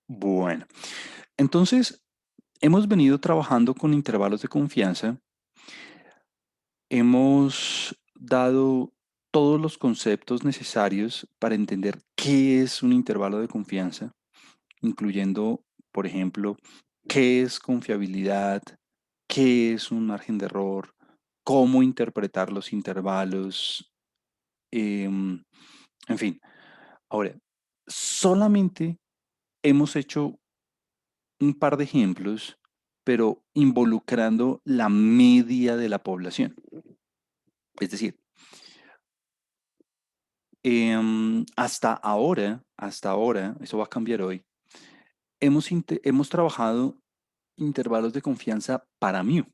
Bueno, entonces hemos venido trabajando con intervalos de confianza, hemos dado todos los conceptos necesarios para entender qué es un intervalo de confianza, incluyendo, por ejemplo, qué es confiabilidad, qué es un margen de error, cómo interpretar los intervalos, em, en fin. Ahora, solamente hemos hecho un par de ejemplos, pero involucrando la media de la población. Es decir, hasta ahora, eso va a cambiar hoy, hemos trabajado intervalos de confianza para mí,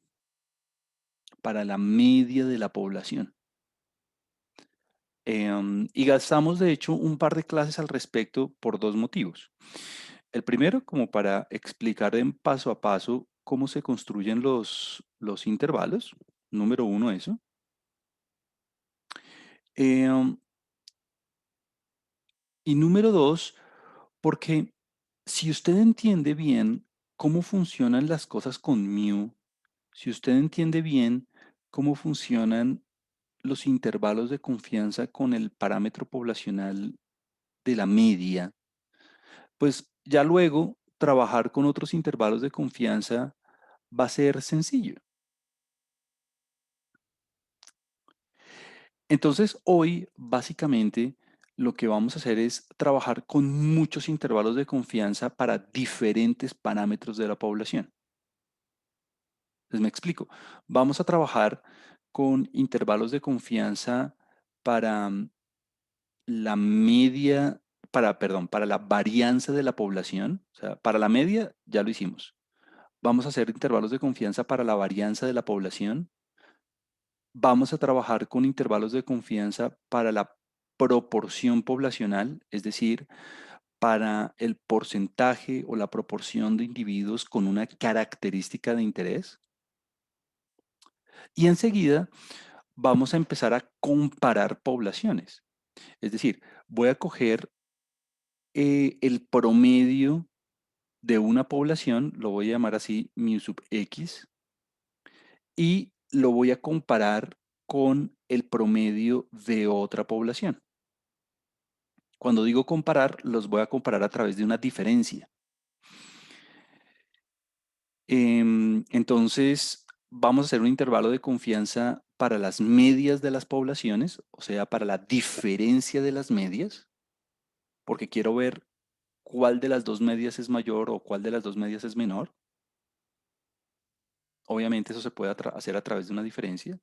para la media de la población. Y gastamos, de hecho, un par de clases al respecto por dos motivos. El primero, como para explicar en paso a paso cómo se construyen los intervalos. Número uno, eso. Em, y número dos, porque si usted entiende bien cómo funcionan las cosas con mu, si usted entiende bien cómo funcionan los intervalos de confianza con el parámetro poblacional de la media, pues ya luego trabajar con otros intervalos de confianza va a ser sencillo. Entonces, hoy básicamente lo que vamos a hacer es trabajar con muchos intervalos de confianza para diferentes parámetros de la población. Les me explico. Vamos a trabajar con intervalos de confianza para la media, perdón, para la varianza de la población. O sea, para la media ya lo hicimos. Vamos a hacer intervalos de confianza para la varianza de la población. Vamos a trabajar con intervalos de confianza para la proporción poblacional, es decir, para el porcentaje o la proporción de individuos con una característica de interés. Y enseguida vamos a empezar a comparar poblaciones. Es decir, voy a coger el promedio de una población, lo voy a llamar así mu sub x, y lo voy a comparar con el promedio de otra población. Cuando digo comparar, los voy a comparar a través de una diferencia. Entonces, vamos a hacer un intervalo de confianza para las medias de las poblaciones, o sea, para la diferencia de las medias, porque quiero ver cuál de las dos medias es mayor o cuál de las dos medias es menor. Obviamente eso se puede hacer a través de una diferencia.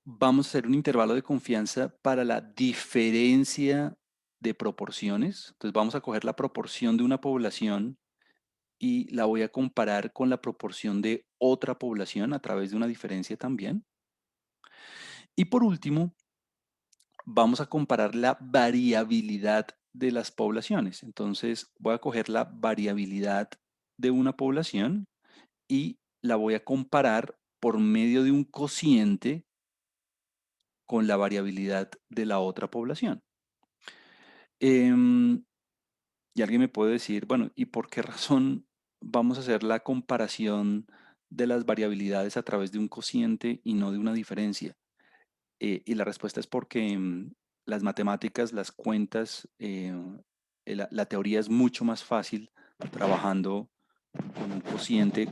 Vamos a hacer un intervalo de confianza para la diferencia de proporciones. Entonces vamos a coger la proporción de una población y la voy a comparar con la proporción de otra población a través de una diferencia también. Y por último, vamos a comparar la variabilidad de las poblaciones. Entonces voy a coger la variabilidad de una población y la voy a comparar por medio de un cociente con la variabilidad de la otra población. Em, y alguien me puede decir, bueno, ¿y por qué razón vamos a hacer la comparación de las variabilidades a través de un cociente y no de una diferencia? Y la respuesta es porque las matemáticas, las cuentas, la teoría es mucho más fácil trabajando con un cociente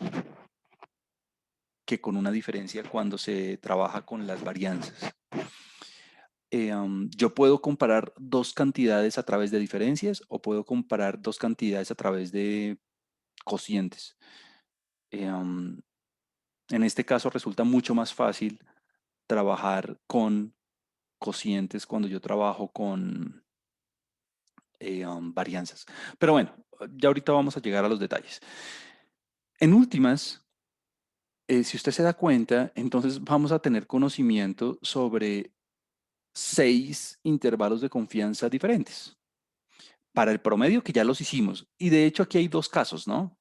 que con una diferencia cuando se trabaja con las varianzas. Yo puedo comparar dos cantidades a través de diferencias o puedo comparar dos cantidades a través de cocientes. En este caso resulta mucho más fácil trabajar con cocientes cuando yo trabajo con varianzas. Pero bueno, ya ahorita vamos a llegar a los detalles. En últimas, si usted se da cuenta, entonces vamos a tener conocimiento sobre 6 intervalos de confianza diferentes. Para el promedio, que ya los hicimos. Y de hecho aquí hay dos casos, ¿no?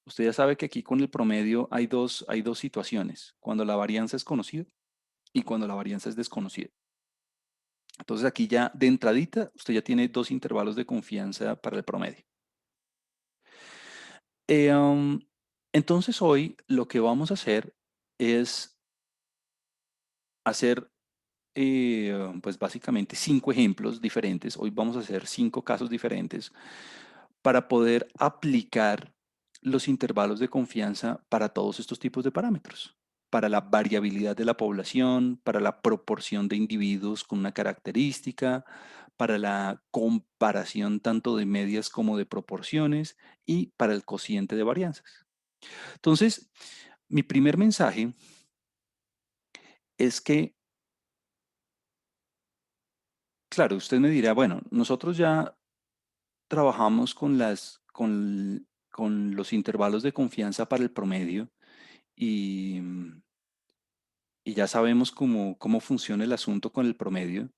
Usted ya sabe que aquí con el promedio hay dos situaciones, cuando la varianza es conocida y cuando la varianza es desconocida. Entonces aquí ya de entradita, usted ya tiene dos intervalos de confianza para el promedio. Eh, um, entonces hoy lo que vamos a hacer es hacer pues básicamente 5 ejemplos diferentes. Hoy vamos a hacer 5 casos diferentes para poder aplicar los intervalos de confianza para todos estos tipos de parámetros, para la variabilidad de la población, para la proporción de individuos con una característica, para la comparación tanto de medias como de proporciones y para el cociente de varianzas. Entonces, mi primer mensaje es que, claro, usted me dirá, bueno, nosotros ya trabajamos con los intervalos de confianza para el promedio y, y ya sabemos cómo funciona el asunto con el promedio.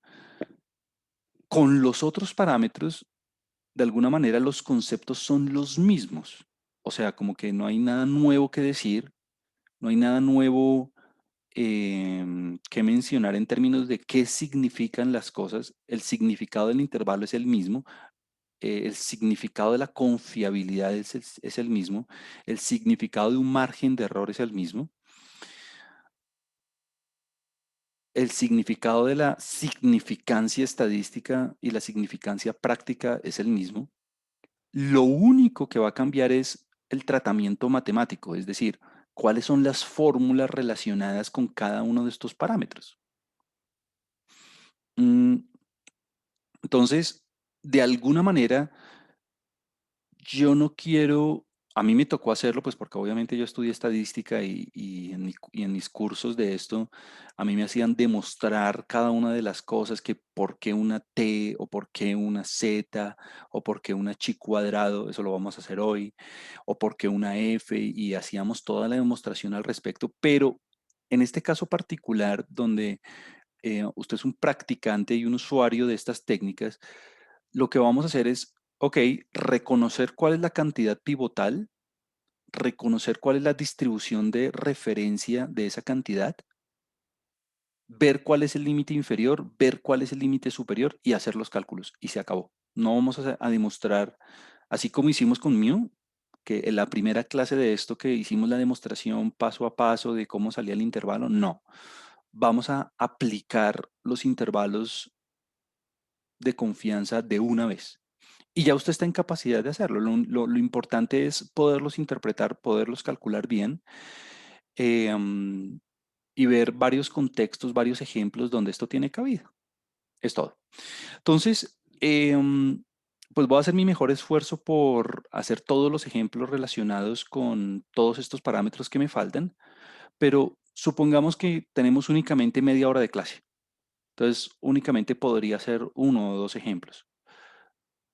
Con los otros parámetros, de alguna manera los conceptos son los mismos. O sea, como que no hay nada nuevo que decir, no hay nada nuevo que mencionar en términos de qué significan las cosas. El significado del intervalo es el mismo, el significado de la confiabilidad es el mismo, el significado de un margen de error es el mismo, el significado de la significancia estadística y la significancia práctica es el mismo. Lo único que va a cambiar es el tratamiento matemático, es decir, cuáles son las fórmulas relacionadas con cada uno de estos parámetros. Mm, Entonces, de alguna manera, yo no quiero, a mí me tocó hacerlo, pues porque obviamente yo estudié estadística y en mis cursos de esto, a mí me hacían demostrar cada una de las cosas, que por qué una T o por qué una Z o por qué una chi cuadrado, eso lo vamos a hacer hoy, o por qué una F y hacíamos toda la demostración al respecto, pero en este caso particular donde usted es un practicante y un usuario de estas técnicas, lo que vamos a hacer es, ok, reconocer cuál es la cantidad pivotal, reconocer cuál es la distribución de referencia de esa cantidad, ver cuál es el límite inferior, ver cuál es el límite superior y hacer los cálculos. Y se acabó. No vamos a demostrar, así como hicimos con mu, que en la primera clase de esto que hicimos la demostración paso a paso de cómo salía el intervalo, no. Vamos a aplicar los intervalos de confianza de una vez. Y ya usted está en capacidad de hacerlo. Lo importante es poderlos interpretar, poderlos calcular bien eh, mm, y ver varios contextos, varios ejemplos donde esto tiene cabida. Es todo. Entonces, pues voy a hacer mi mejor esfuerzo por hacer todos los ejemplos relacionados con todos estos parámetros que me faltan, pero supongamos que tenemos únicamente media hora de clase. Entonces, únicamente podría hacer uno o dos ejemplos.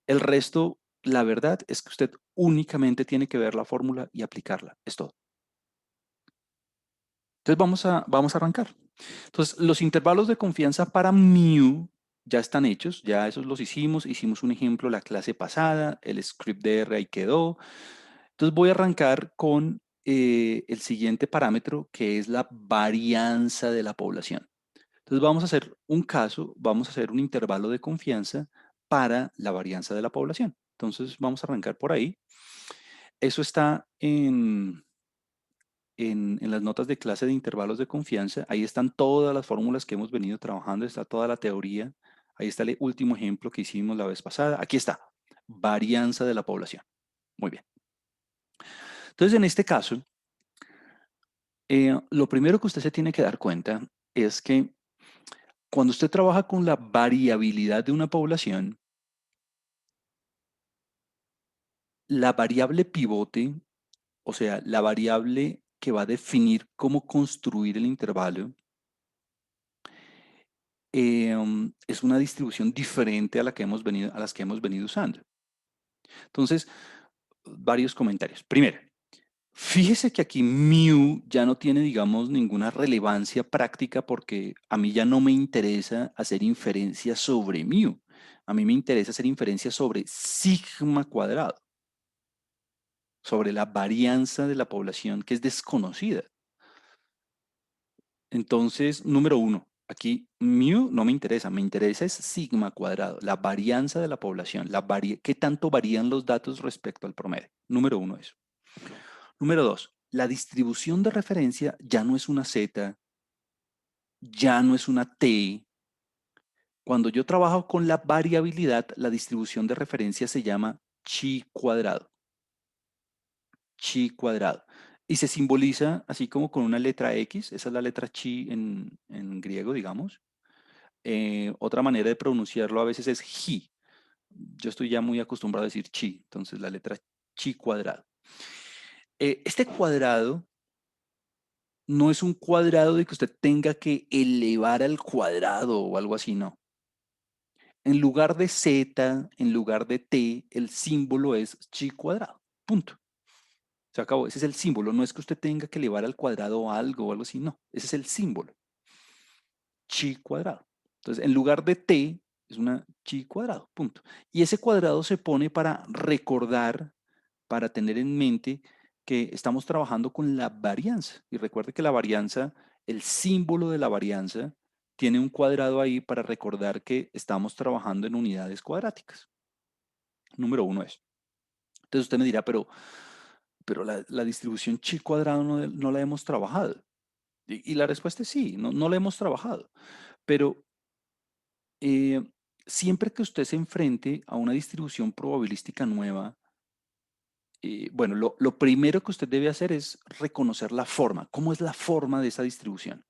El resto, la verdad es que usted únicamente tiene que ver la fórmula y aplicarla. Es todo. Entonces vamos a arrancar. Entonces, los intervalos de confianza para mu ya están hechos, ya esos los hicimos. Hicimos un ejemplo la clase pasada, el script de R ahí quedó. Entonces voy a arrancar con el siguiente parámetro, que es la varianza de la población. Entonces vamos a hacer un caso, vamos a hacer un intervalo de confianza para la varianza de la población. Entonces vamos a arrancar por ahí. Eso está en las notas de clase de intervalos de confianza. Ahí están todas las fórmulas que hemos venido trabajando, está toda la teoría. Ahí está el último ejemplo que hicimos la vez pasada. Aquí está, varianza de la población. Muy bien. Entonces, en este caso, lo primero que usted se tiene que dar cuenta es que cuando usted trabaja con la variabilidad de una población, la variable pivote, o sea, la variable que va a definir cómo construir el intervalo, es una distribución diferente a la que a las que hemos venido usando. Entonces, varios comentarios. Primero, fíjese que aquí mu ya no tiene, digamos, ninguna relevancia práctica porque a mí ya no me interesa hacer inferencia sobre mu. A mí me interesa hacer inferencia sobre sigma cuadrado, sobre la varianza de la población que es desconocida. Entonces, número uno, aquí mu no me interesa es sigma cuadrado, la varianza de la población, qué tanto varían los datos respecto al promedio. Número uno eso. Número dos, la distribución de referencia ya no es una Z, ya no es una T. Cuando yo trabajo con la variabilidad, la distribución de referencia se llama chi cuadrado, chi cuadrado. Y se simboliza así como con una letra X, esa es la letra chi en griego, digamos. Otra manera de pronunciarlo a veces es ji. Yo estoy ya muy acostumbrado a decir chi, entonces la letra chi cuadrado. Este cuadrado no es un cuadrado de que usted tenga que elevar al cuadrado o algo así, no. En lugar de Z, en lugar de T, el símbolo es chi cuadrado. Punto. Se acabó. Ese es el símbolo. No es que usted tenga que elevar al cuadrado algo o algo así, no. Ese es el símbolo. Chi cuadrado. Entonces, en lugar de T, es una chi cuadrado. Punto. Y ese cuadrado se pone para recordar, para tener en mente que estamos trabajando con la varianza. Y recuerde que la varianza, el símbolo de la varianza, tiene un cuadrado ahí para recordar que estamos trabajando en unidades cuadráticas. Número uno es. Entonces usted me dirá, pero la distribución chi cuadrado no la hemos trabajado. Y la respuesta es sí, no la hemos trabajado. Pero eh, siempre que usted se enfrente a una distribución probabilística nueva, bueno, lo primero que usted debe hacer es reconocer la forma. ¿Cómo es la forma de esa distribución?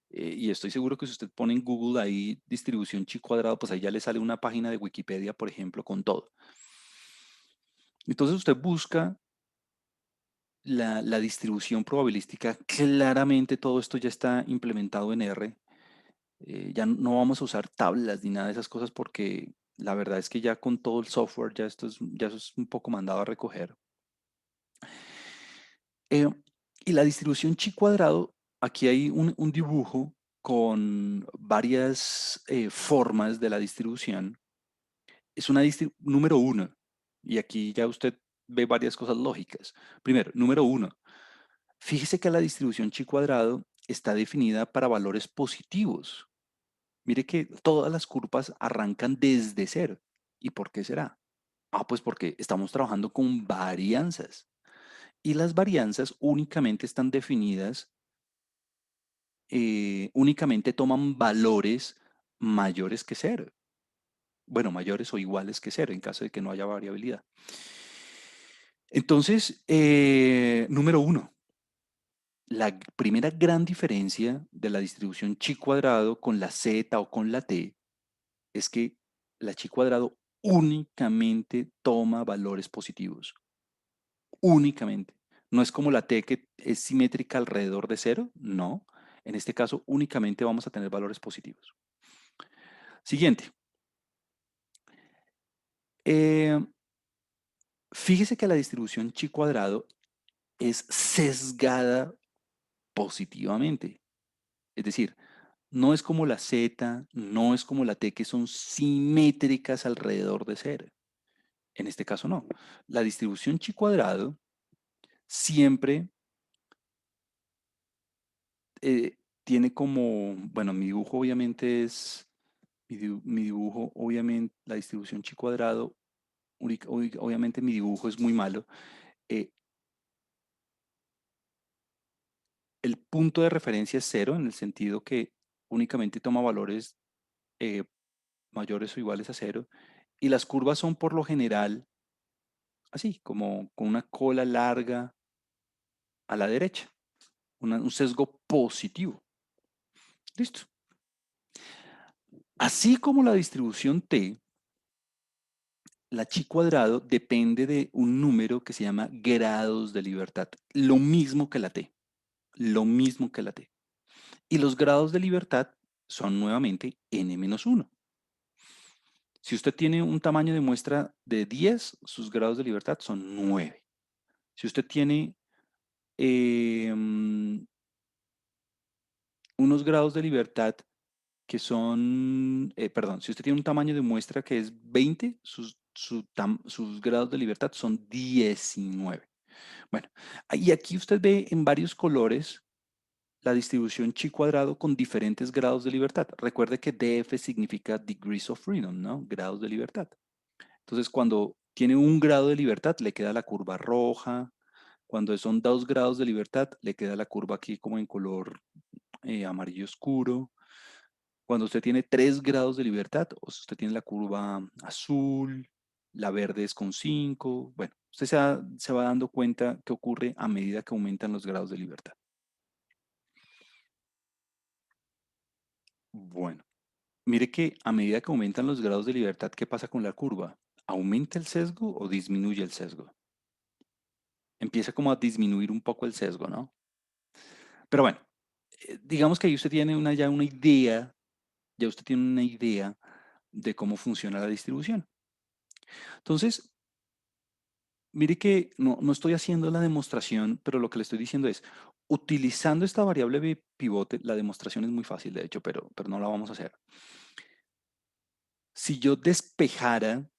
Y estoy seguro que si usted pone en Google ahí distribución chi cuadrado, pues ahí ya le sale una página de Wikipedia, por ejemplo, con todo. Entonces usted busca la distribución probabilística. Claramente todo esto ya está implementado en R. Ya no vamos a usar tablas ni nada de esas cosas porque la verdad es que ya con todo el software ya eso es un poco mandado a recoger. Eh, y la distribución chi cuadrado, aquí hay un dibujo con varias formas de la distribución. Es una número uno, y aquí ya usted ve varias cosas lógicas. Primero, número uno, fíjese que la distribución chi cuadrado está definida para valores positivos. Mire que todas las curvas arrancan desde cero. ¿Y por qué será? Ah, pues porque estamos trabajando con varianzas. Y las varianzas únicamente están definidas, únicamente toman valores mayores que cero. Bueno, mayores o iguales que cero en caso de que no haya variabilidad. Entonces, número uno, la primera gran diferencia de la distribución chi cuadrado con la z o con la t es que la chi cuadrado únicamente toma valores positivos. Únicamente. No es como la t que es simétrica alrededor de cero. No. En este caso, únicamente vamos a tener valores positivos. Siguiente. Eh, fíjese que la distribución chi cuadrado es sesgada positivamente. Es decir, no es como la z, no es como la t, que son simétricas alrededor de cero. En este caso no. La distribución chi cuadrado siempre tiene como, bueno, mi dibujo obviamente es, mi dibujo obviamente, la distribución chi cuadrado, obviamente mi dibujo es muy malo. eh, el punto de referencia es cero en el sentido que únicamente toma valores eh, mayores o iguales a cero. Y las curvas son por lo general así, como con una cola larga a la derecha, un sesgo positivo. Listo. Así como la distribución T, la chi cuadrado depende de un número que se llama grados de libertad. Lo mismo que la T. Lo mismo que la T. Y los grados de libertad son nuevamente n-1. Si usted tiene un tamaño de muestra de 10, sus grados de libertad son 9. Si usted tiene unos grados de libertad que son, perdón, si usted tiene un tamaño de muestra que es 20, sus grados de libertad son 19. Bueno, y aquí usted ve en varios colores la distribución chi cuadrado con diferentes grados de libertad. Recuerde que DF significa degrees of freedom, ¿no? Grados de libertad. Entonces, cuando tiene un grado de libertad, le queda la curva roja. Cuando son 2 grados de libertad, le queda la curva aquí como en color amarillo oscuro. Cuando usted tiene 3 grados de libertad, o si usted tiene la curva azul, la verde es con 5. Bueno, usted se va dando cuenta qué ocurre a medida que aumentan los grados de libertad. Bueno, mire que a medida que aumentan los grados de libertad, ¿qué pasa con la curva? ¿Aumenta el sesgo o disminuye el sesgo? Empieza como a disminuir un poco el sesgo, ¿no? Pero bueno, digamos que ahí usted tiene ya una idea, ya usted tiene una idea de cómo funciona la distribución. Entonces, mire que no estoy haciendo la demostración, pero lo que le estoy diciendo es, utilizando esta variable de pivote, la demostración es muy fácil, de hecho, pero no la vamos a hacer. Si yo despejara,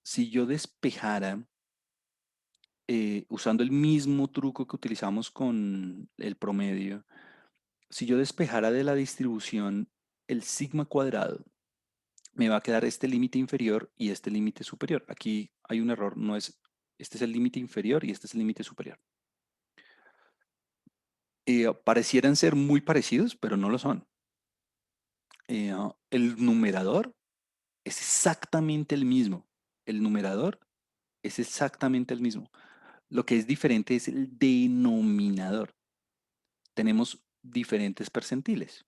si yo despejara, usando el mismo truco que utilizamos con el promedio, si yo despejara de la distribución el sigma cuadrado, me va a quedar este límite inferior y este límite superior. Aquí hay un error, no es, este es el límite inferior y este es el límite superior. Parecieran ser muy parecidos, pero no lo son. El numerador es exactamente el mismo. El numerador es exactamente el mismo. Lo que es diferente es el denominador. Tenemos diferentes percentiles.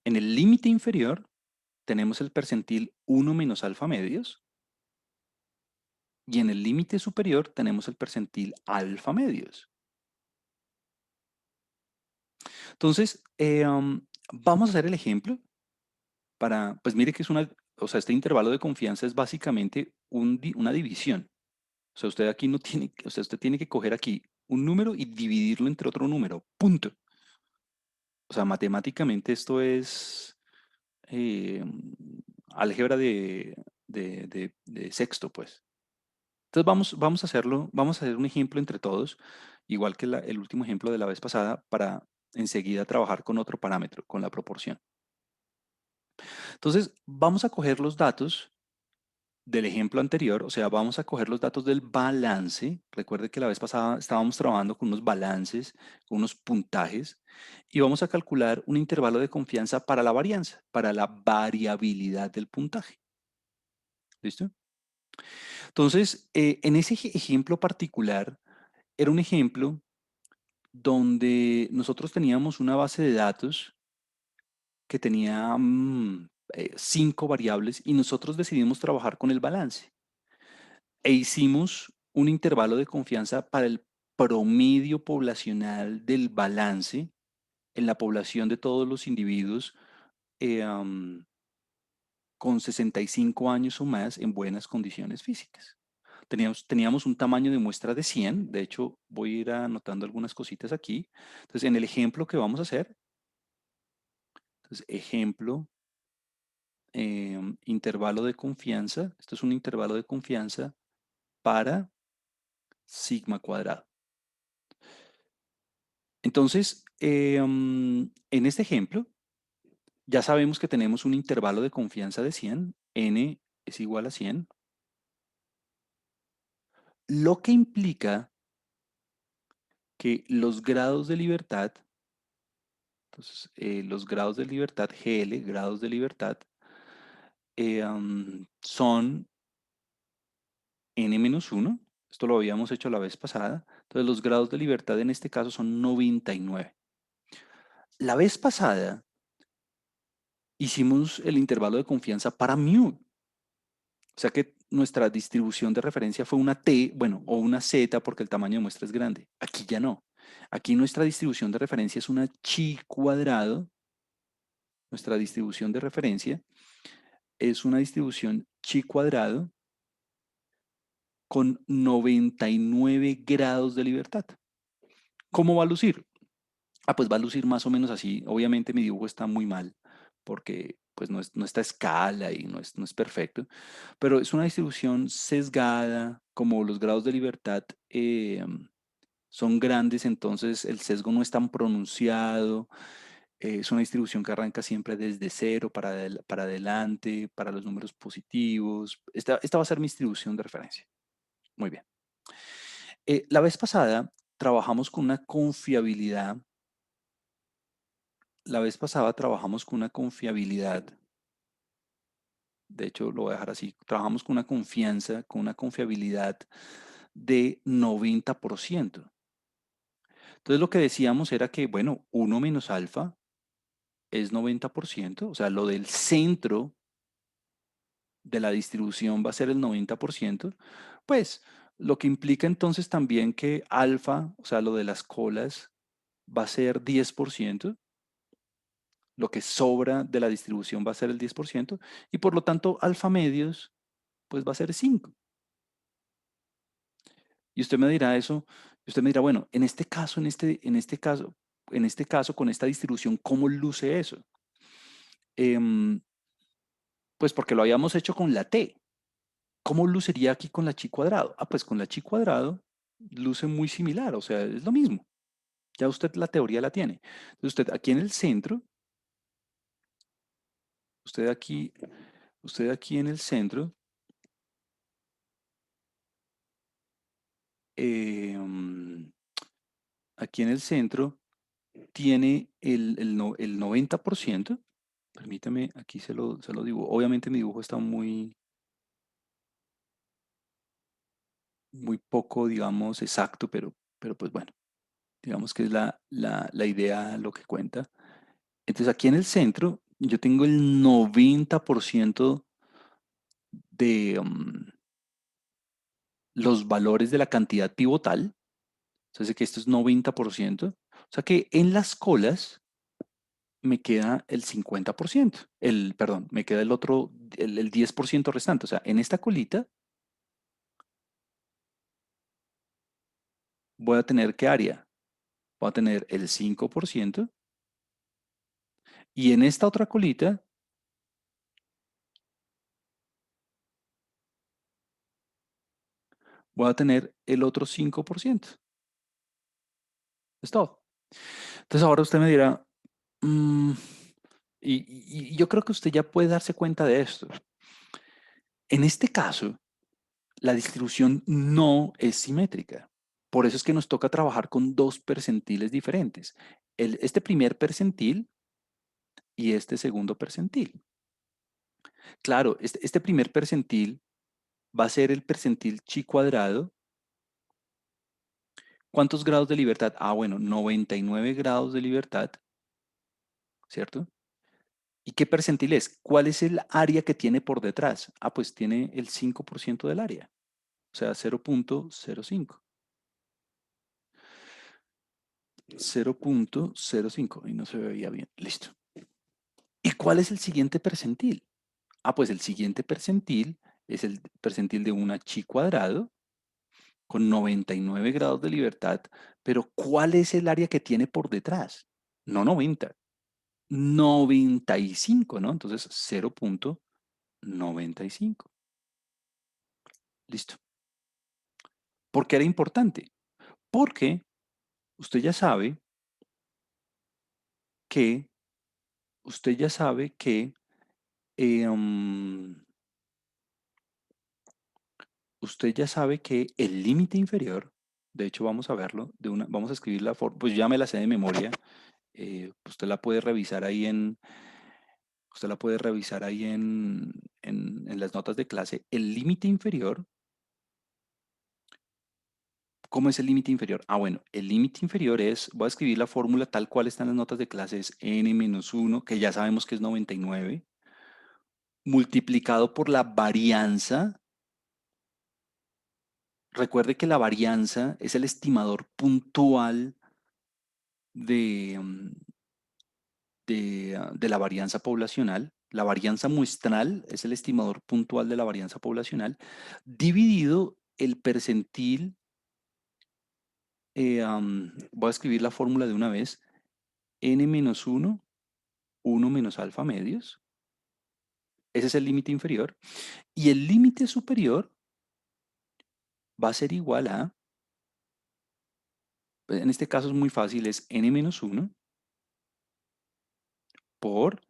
En el límite inferior tenemos el percentil 1 menos alfa medios y en el límite superior tenemos el percentil alfa medios. Entonces, vamos a hacer el ejemplo para, pues mire que es una, o sea, este intervalo de confianza es básicamente una división. O sea, usted aquí no tiene, o sea, usted tiene que coger aquí un número y dividirlo entre otro número, punto. O sea, matemáticamente esto es eh, álgebra de sexto, pues. Entonces vamos a hacerlo, vamos a hacer un ejemplo entre todos, igual que el último ejemplo de la vez pasada, para enseguida trabajar con otro parámetro, con la proporción. Entonces, vamos a coger los datos del ejemplo anterior, o sea, vamos a coger los datos del balance. Recuerde que la vez pasada estábamos trabajando con unos balances, con unos puntajes, y vamos a calcular un intervalo de confianza para la varianza, para la variabilidad del puntaje. ¿Listo? Entonces, en ese ejemplo particular, era un ejemplo donde nosotros teníamos una base de datos que tenía 5 variables y nosotros decidimos trabajar con el balance. E hicimos un intervalo de confianza para el promedio poblacional del balance en la población de todos los individuos con 65 años o más en buenas condiciones físicas. Teníamos un tamaño de muestra de 100, de hecho voy a ir anotando algunas cositas aquí. Entonces, en el ejemplo que vamos a hacer, entonces, ejemplo, intervalo de confianza, esto es un intervalo de confianza para sigma cuadrado. Entonces, en este ejemplo, ya sabemos que tenemos un intervalo de confianza de 100, n es igual a 100, lo que implica que los grados de libertad, entonces los grados de libertad, GL, grados de libertad, son n-1, esto lo habíamos hecho la vez pasada, entonces los grados de libertad en este caso son 99. La vez pasada hicimos el intervalo de confianza para mu, o sea que nuestra distribución de referencia fue una T, bueno, o una Z porque el tamaño de muestra es grande. Aquí ya no. Aquí nuestra distribución de referencia es una chi cuadrado. Nuestra distribución de referencia es una distribución chi cuadrado con 99 grados de libertad. ¿Cómo va a lucir? Pues va a lucir más o menos así. Obviamente mi dibujo está muy mal porque pues no está a escala y no es perfecto, pero es una distribución sesgada, como los grados de libertad son grandes, entonces el sesgo no es tan pronunciado. Es una distribución que arranca siempre desde cero para adelante, para los números positivos. Esta va a ser mi distribución de referencia. Muy bien. La vez pasada trabajamos con una confiabilidad, la vez pasada trabajamos con una confiabilidad, de hecho lo voy a dejar así, trabajamos con una confianza, con una confiabilidad de 90%. Entonces lo que decíamos era que, bueno, uno menos alfa es 90%, o sea, lo del centro de la distribución va a ser el 90%, pues lo que implica entonces también que alfa, o sea, lo de las colas, va a ser 10%, lo que sobra de la distribución va a ser el 10%, y por lo tanto alfa medios, pues va a ser 5. Y usted me dirá eso, y usted me dirá, bueno, en este caso, en este caso, con esta distribución, ¿cómo luce eso? Em, pues porque lo habíamos hecho con la T. ¿Cómo lucería aquí con la chi cuadrado? Ah, pues con la chi cuadrado luce muy similar, o sea, es lo mismo. Ya usted la teoría la tiene. Entonces usted aquí en el centro, usted aquí, usted aquí en el centro, em, aquí en el centro tiene el 90%. Permítame, aquí se lo dibujo. Obviamente mi dibujo está muy poco, digamos, exacto, pero pues bueno, digamos que es la idea lo que cuenta. Entonces aquí en el centro yo tengo el 90% de los valores de la cantidad pivotal. Entonces que esto es 90%. O sea que en las colas me queda el 50%. Perdón, me queda el otro, el 10% restante. O sea, en esta colita voy a tener ¿qué área? Voy a tener el 5%. Y en esta otra colita voy a tener el otro 5%. Es todo. Entonces ahora usted me dirá, mm, y yo creo que usted ya puede darse cuenta de esto. En este caso, la distribución no es simétrica. Por eso es que nos toca trabajar con dos percentiles diferentes. Este primer percentil y este segundo percentil. Claro, este primer percentil va a ser el percentil chi cuadrado. ¿Cuántos grados de libertad? Ah, bueno, 99 grados de libertad, ¿cierto? ¿Y qué percentil es? ¿Cuál es el área que tiene por detrás? Ah, pues tiene el 5% del área, o sea, 0.05. 0.05, y no se veía bien. Listo. ¿Y cuál es el siguiente percentil? Ah, pues el siguiente percentil es el percentil de una chi cuadrado con 99 grados de libertad, pero ¿cuál es el área que tiene por detrás? No 90, 95, ¿no? Entonces 0.95. Listo. ¿Por qué era importante? Porque usted ya sabe que, usted ya sabe que, eh, um, usted ya sabe que el límite inferior, de hecho vamos a verlo, vamos a escribir la forma, pues ya me la sé de memoria, usted la puede revisar ahí en las notas de clase. El límite inferior, ¿cómo es el límite inferior? Ah, bueno, el límite inferior es, voy a escribir la fórmula tal cual está en las notas de clase, es n-1, que ya sabemos que es 99, multiplicado por la varianza. Recuerde que la varianza es el estimador puntual de, de la varianza poblacional. La varianza muestral es el estimador puntual de la varianza poblacional, dividido el percentil. Voy a escribir la fórmula de una vez. N-1, 1 menos alfa medios. Ese es el límite inferior. Y el límite superior va a ser igual a, en este caso es muy fácil, es n-1 por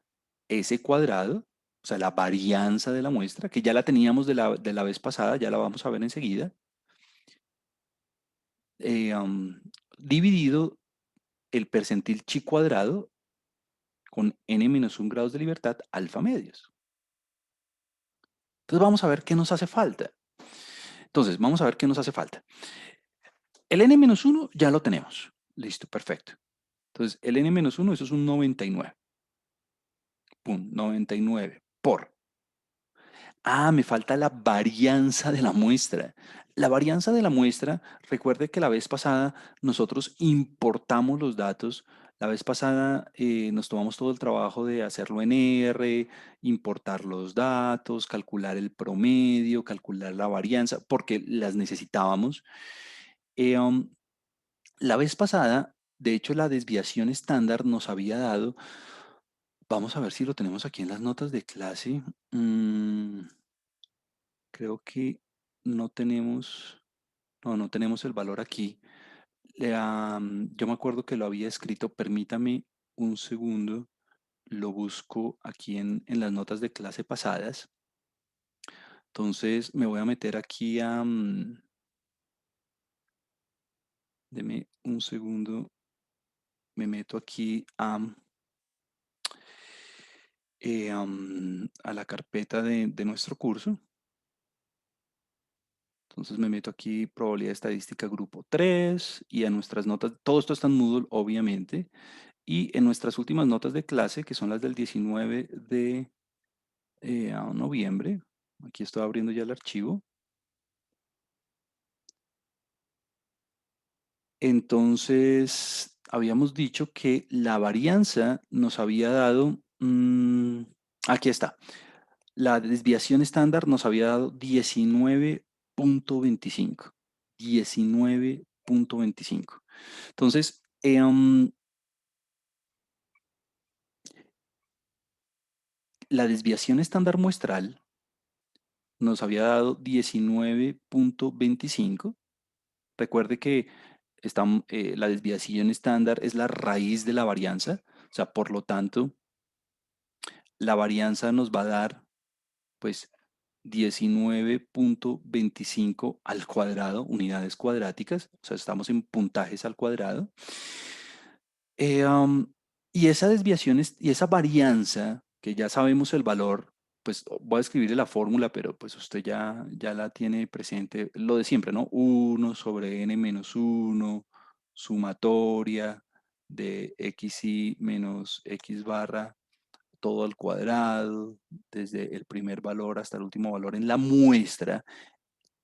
S cuadrado, o sea, la varianza de la muestra, que ya la teníamos de la vez pasada, ya la vamos a ver enseguida, eh, am, dividido el percentil chi cuadrado con n-1 grados de libertad alfa medios. Entonces vamos a ver qué nos hace falta. Entonces, vamos a ver qué nos hace falta. El n-1 ya lo tenemos. Listo, perfecto. Entonces, el n-1, eso es un 99. Pum, 99 por. Ah, me falta la varianza de la muestra. La varianza de la muestra, recuerde que la vez pasada nosotros importamos los datos. La vez pasada nos tomamos todo el trabajo de hacerlo en R, importar los datos, calcular el promedio, calcular la varianza, porque las necesitábamos. Eh, um, la vez pasada, de hecho, la desviación estándar nos había dado, vamos a ver si lo tenemos aquí en las notas de clase. Creo que no tenemos, no tenemos el valor aquí. Yo me acuerdo que lo había escrito, permítame un segundo, lo busco aquí en las notas de clase pasadas. Entonces me voy a meter aquí deme un segundo, me meto aquí a la carpeta de nuestro curso. Entonces me meto aquí, probabilidad estadística grupo 3 y a nuestras notas, todo esto está en Moodle, obviamente. Y en nuestras últimas notas de clase, que son las del 19 de noviembre, aquí estoy abriendo ya el archivo. Entonces, habíamos dicho que la varianza nos había dado, aquí está, la desviación estándar nos había dado 19.25. 19.25. Entonces, la desviación estándar muestral nos había dado 19.25. Recuerde que la desviación estándar es la raíz de la varianza, o sea, por lo tanto, la varianza nos va a dar, pues, 19.25 al cuadrado, unidades cuadráticas, o sea, estamos en puntajes al cuadrado. Eh, um, y esa desviación y esa varianza, que ya sabemos el valor, pues voy a escribirle la fórmula, pero pues usted ya la tiene presente, lo de siempre, ¿no? 1/n-1, sumatoria de xi menos x barra, todo al cuadrado, desde el primer valor hasta el último valor en la muestra.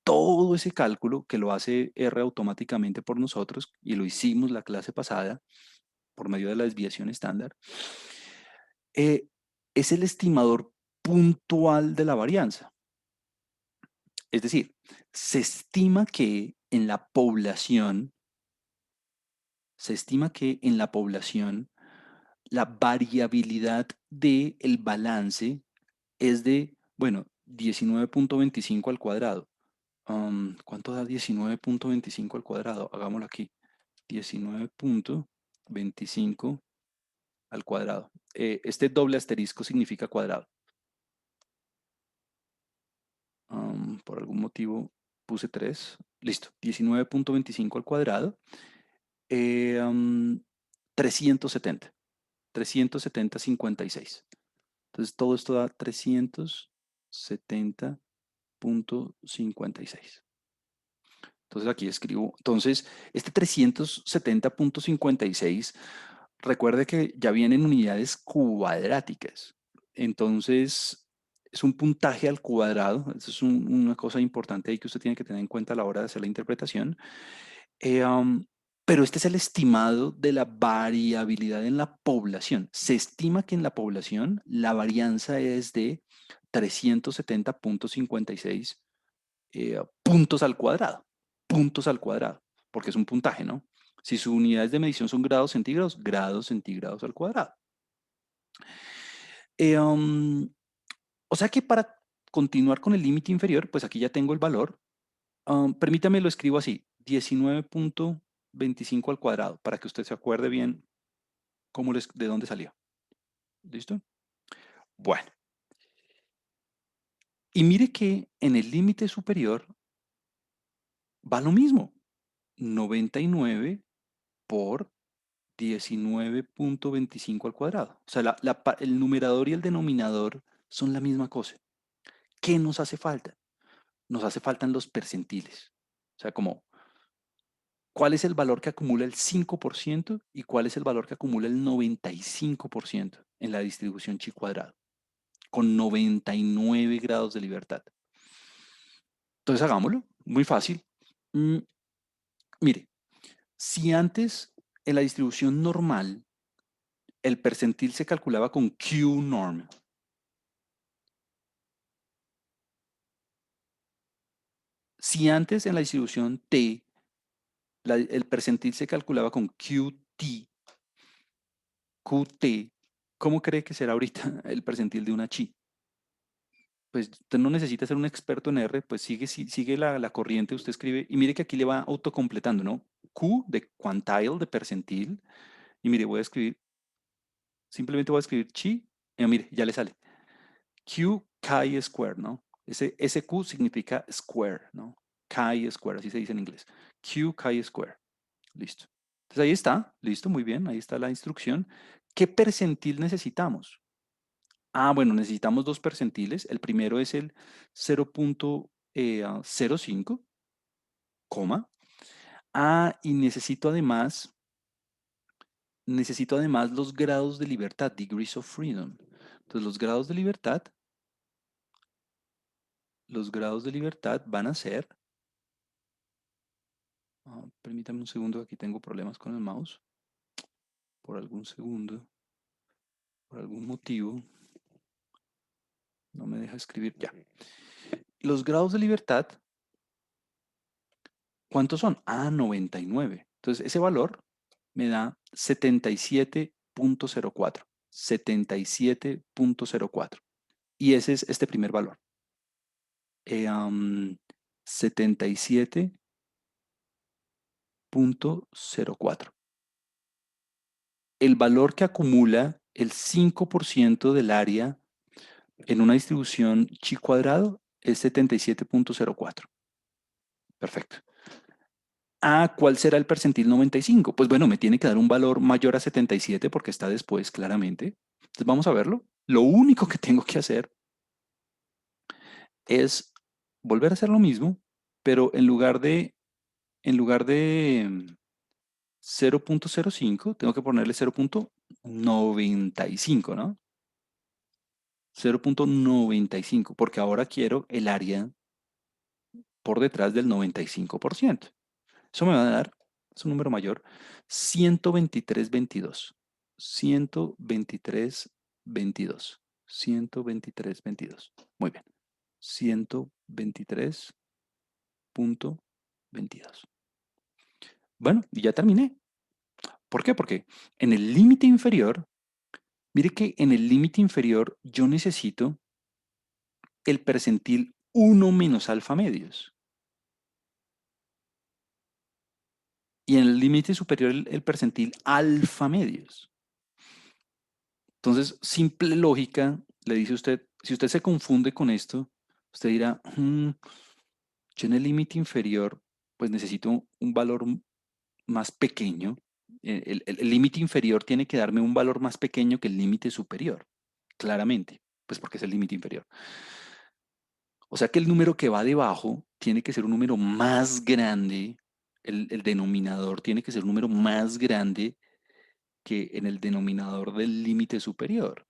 Todo ese cálculo que lo hace R automáticamente por nosotros, y lo hicimos la clase pasada, por medio de la desviación estándar, eh, es el estimador puntual de la varianza. Es decir, se estima que en la población, se estima que en la población la variabilidad del balance es de, bueno, 19.25 al cuadrado. ¿Cuánto da 19.25 al cuadrado? Hagámoslo aquí. 19.25 al cuadrado. Este doble asterisco significa cuadrado. Por algún motivo puse 3. Listo. 19.25 al cuadrado. Eh, um, 370. 370,56. Entonces todo esto da 370.56. Entonces aquí escribo. Entonces, este 370.56, recuerde que ya vienen unidades cuadráticas. Entonces, es un puntaje al cuadrado. Eso es una cosa importante ahí que usted tiene que tener en cuenta a la hora de hacer la interpretación. Eh, um, pero este es el estimado de la variabilidad en la población. Se estima que en la población la varianza es de 370.56 puntos al cuadrado. Puntos al cuadrado, porque es un puntaje, ¿no? Si sus unidades de medición son grados centígrados al cuadrado. Eh, um, o sea que para continuar con el límite inferior, pues aquí ya tengo el valor. Permítame, lo escribo así, 19.25 al cuadrado, para que usted se acuerde bien de dónde salió. ¿Listo? Bueno, y mire que en el límite superior va lo mismo. 99 por 19.25 al cuadrado. O sea, el numerador y el denominador son la misma cosa. ¿Qué nos hace falta? Nos hace falta los percentiles. O sea, como, ¿cuál es el valor que acumula el 5% y cuál es el valor que acumula el 95% en la distribución chi cuadrado? Con 99 grados de libertad. Entonces hagámoslo, muy fácil. Mm, Mire, si antes en la distribución normal el percentil se calculaba con Q-norm, si antes en la distribución T el percentil se calculaba con QT, QT, ¿cómo cree que será ahorita el percentil de una chi? Pues usted no necesita ser un experto en R, pues sigue la corriente, usted escribe, y mire que aquí le va autocompletando, ¿no? Q de quantile, de percentil, y mire, voy a escribir, simplemente voy a escribir chi, y mire, ya le sale. Q chi square, ¿no? Ese Q significa square, ¿no? Chi square, así se dice en inglés. Q chi square, listo. Entonces ahí está, listo, muy bien, ahí está la instrucción. ¿Qué percentil necesitamos? Ah, bueno, necesitamos dos percentiles. El primero es el 0.05, coma. Ah, y necesito además los grados de libertad, degrees of freedom. Entonces los grados de libertad van a ser, permítame un segundo, aquí tengo problemas con el mouse, por algún segundo, por algún motivo, no me deja escribir ya. Los grados de libertad, ¿cuántos son? Ah, 99. Entonces, ese valor me da 77.04. 77.04. Y ese es este primer valor. 77.04. El valor que acumula el 5% del área en una distribución chi cuadrado es 77.04. Perfecto. Ah, ¿cuál será el percentil 95? Pues bueno, me tiene que dar un valor mayor a 77 porque está después, claramente. Entonces vamos a verlo. Lo único que tengo que hacer es volver a hacer lo mismo, pero en lugar de 0.05, tengo que ponerle 0.95, ¿no? 0.95, porque ahora quiero el área por detrás del 95%. Eso me va a dar, es un número mayor, 123.22. 123.22. 123.22. Muy bien. 123.22. Bueno, y ya terminé. ¿Por qué? Porque en el límite inferior, mire que en el límite inferior yo necesito el percentil 1 - alfa medios. Y en el límite superior el percentil alfa medios. Entonces, simple lógica, le dice usted, si usted se confunde con esto, usted dirá, yo en el límite inferior, pues necesito un valor más pequeño. El límite inferior tiene que darme un valor más pequeño que el límite superior, claramente, pues porque es el límite inferior. O sea que el número que va debajo tiene que ser un número más grande, el denominador tiene que ser un número más grande que en el denominador del límite superior,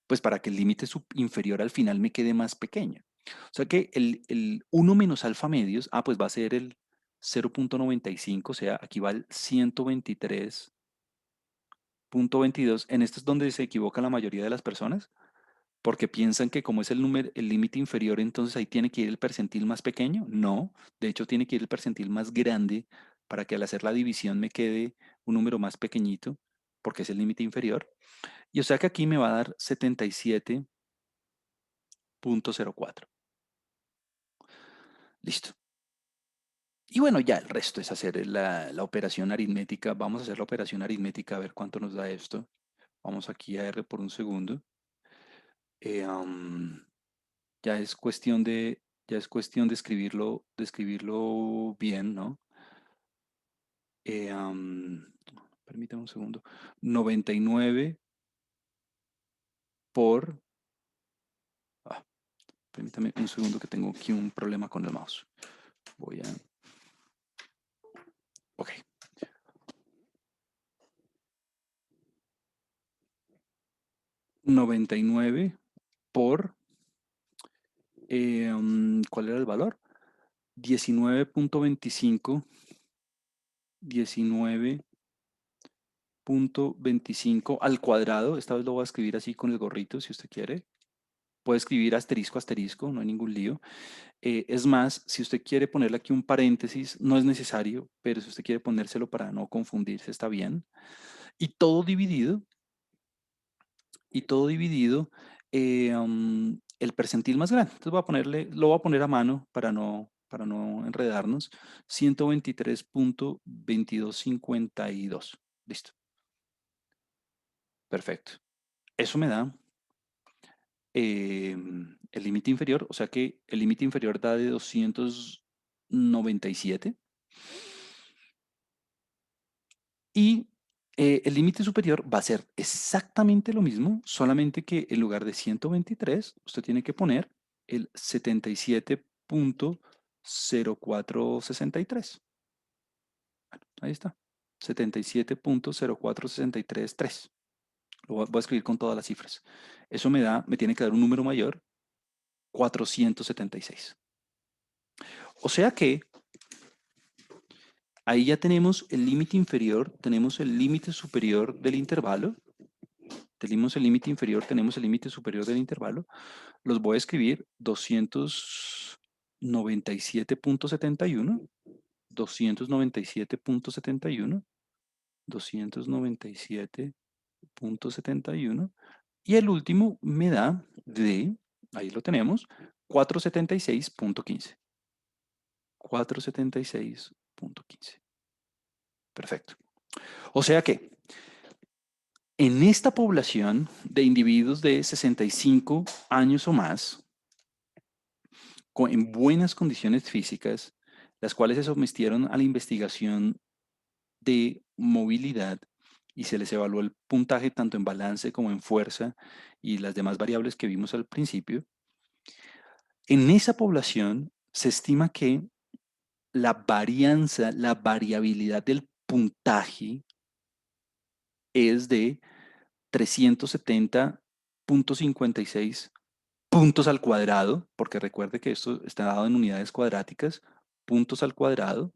pues para que el límite inferior al final me quede más pequeño. O sea que el 1 - alfa medios, pues va a ser el 0.95, o sea, aquí va el 123.22. En esto es donde se equivoca la mayoría de las personas, porque piensan que como es el número, el límite inferior, entonces ahí tiene que ir el percentil más pequeño. No, de hecho tiene que ir el percentil más grande para que al hacer la división me quede un número más pequeñito, porque es el límite inferior. Y o sea que aquí me va a dar 77.04. Listo. Y bueno, ya el resto es hacer la operación aritmética. Vamos a hacer la operación aritmética a ver cuánto nos da esto. Vamos aquí a R por un segundo. Eh, am, ya es cuestión de escribirlo bien, ¿no? Permítame un segundo. 99 por... ah, permítame un segundo que tengo aquí un problema con el mouse. Voy a... Ok. 99 por... ¿cuál era el valor? 19.25. 19.25 al cuadrado. Esta vez lo voy a escribir así con el gorrito, si usted quiere. Puede escribir asterisco, asterisco, no hay ningún lío. Es más, si usted quiere ponerle aquí un paréntesis, no es necesario, pero si usted quiere ponérselo para no confundirse, está bien. Y todo dividido, el percentil más grande. Entonces voy a ponerle, lo voy a poner a mano para no enredarnos. 123.2252. Listo, perfecto. Eso me da el límite inferior, o sea que el límite inferior da de 297 y el límite superior va a ser exactamente lo mismo, solamente que en lugar de 123, usted tiene que poner el 77.0463. Bueno, ahí está. 77.0463.3. Voy a escribir con todas las cifras. Eso me tiene que dar un número mayor, 476. O sea que ahí ya tenemos el límite inferior, tenemos el límite superior del intervalo, tenemos el límite inferior, tenemos el límite superior del intervalo. Los voy a escribir 297.71, 297.71, 297.71 y el último me da de, ahí lo tenemos, 476.15. 476.15. Perfecto. O sea que en esta población de individuos de 65 años o más, en buenas condiciones físicas, las cuales se sometieron a la investigación de movilidad y se les evaluó el puntaje tanto en balance como en fuerza y las demás variables que vimos al principio, en esa población se estima que la varianza, la variabilidad del puntaje es de 370.56 puntos al cuadrado, porque recuerde que esto está dado en unidades cuadráticas, puntos al cuadrado,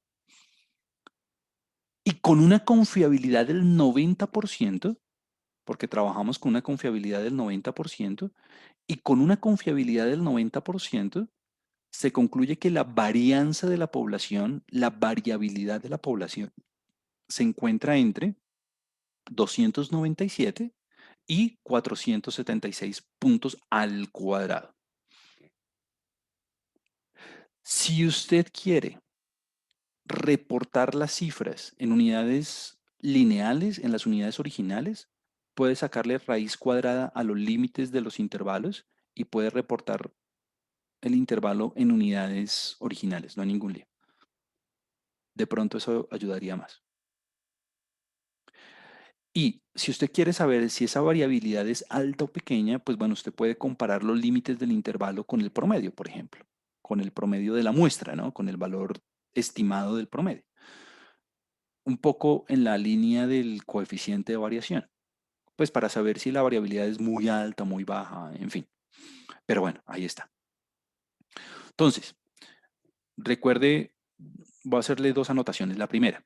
y con una confiabilidad del 90%, porque trabajamos con una confiabilidad del 90%, y con una confiabilidad del 90%, se concluye que la varianza de la población, la variabilidad de la población, se encuentra entre 297 y 476 puntos al cuadrado. Si usted quiere reportar las cifras en unidades lineales, en las unidades originales, puede sacarle raíz cuadrada a los límites de los intervalos y puede reportar el intervalo en unidades originales, no hay ningún lío. De pronto eso ayudaría más. Y si usted quiere saber si esa variabilidad es alta o pequeña, pues bueno, usted puede comparar los límites del intervalo con el promedio, por ejemplo, con el promedio de la muestra, ¿no? Con el valor estimado del promedio. Un poco en la línea del coeficiente de variación, pues para saber si la variabilidad es muy alta, muy baja, en fin. Pero bueno, ahí está. Entonces, recuerde, voy a hacerle dos anotaciones. La primera,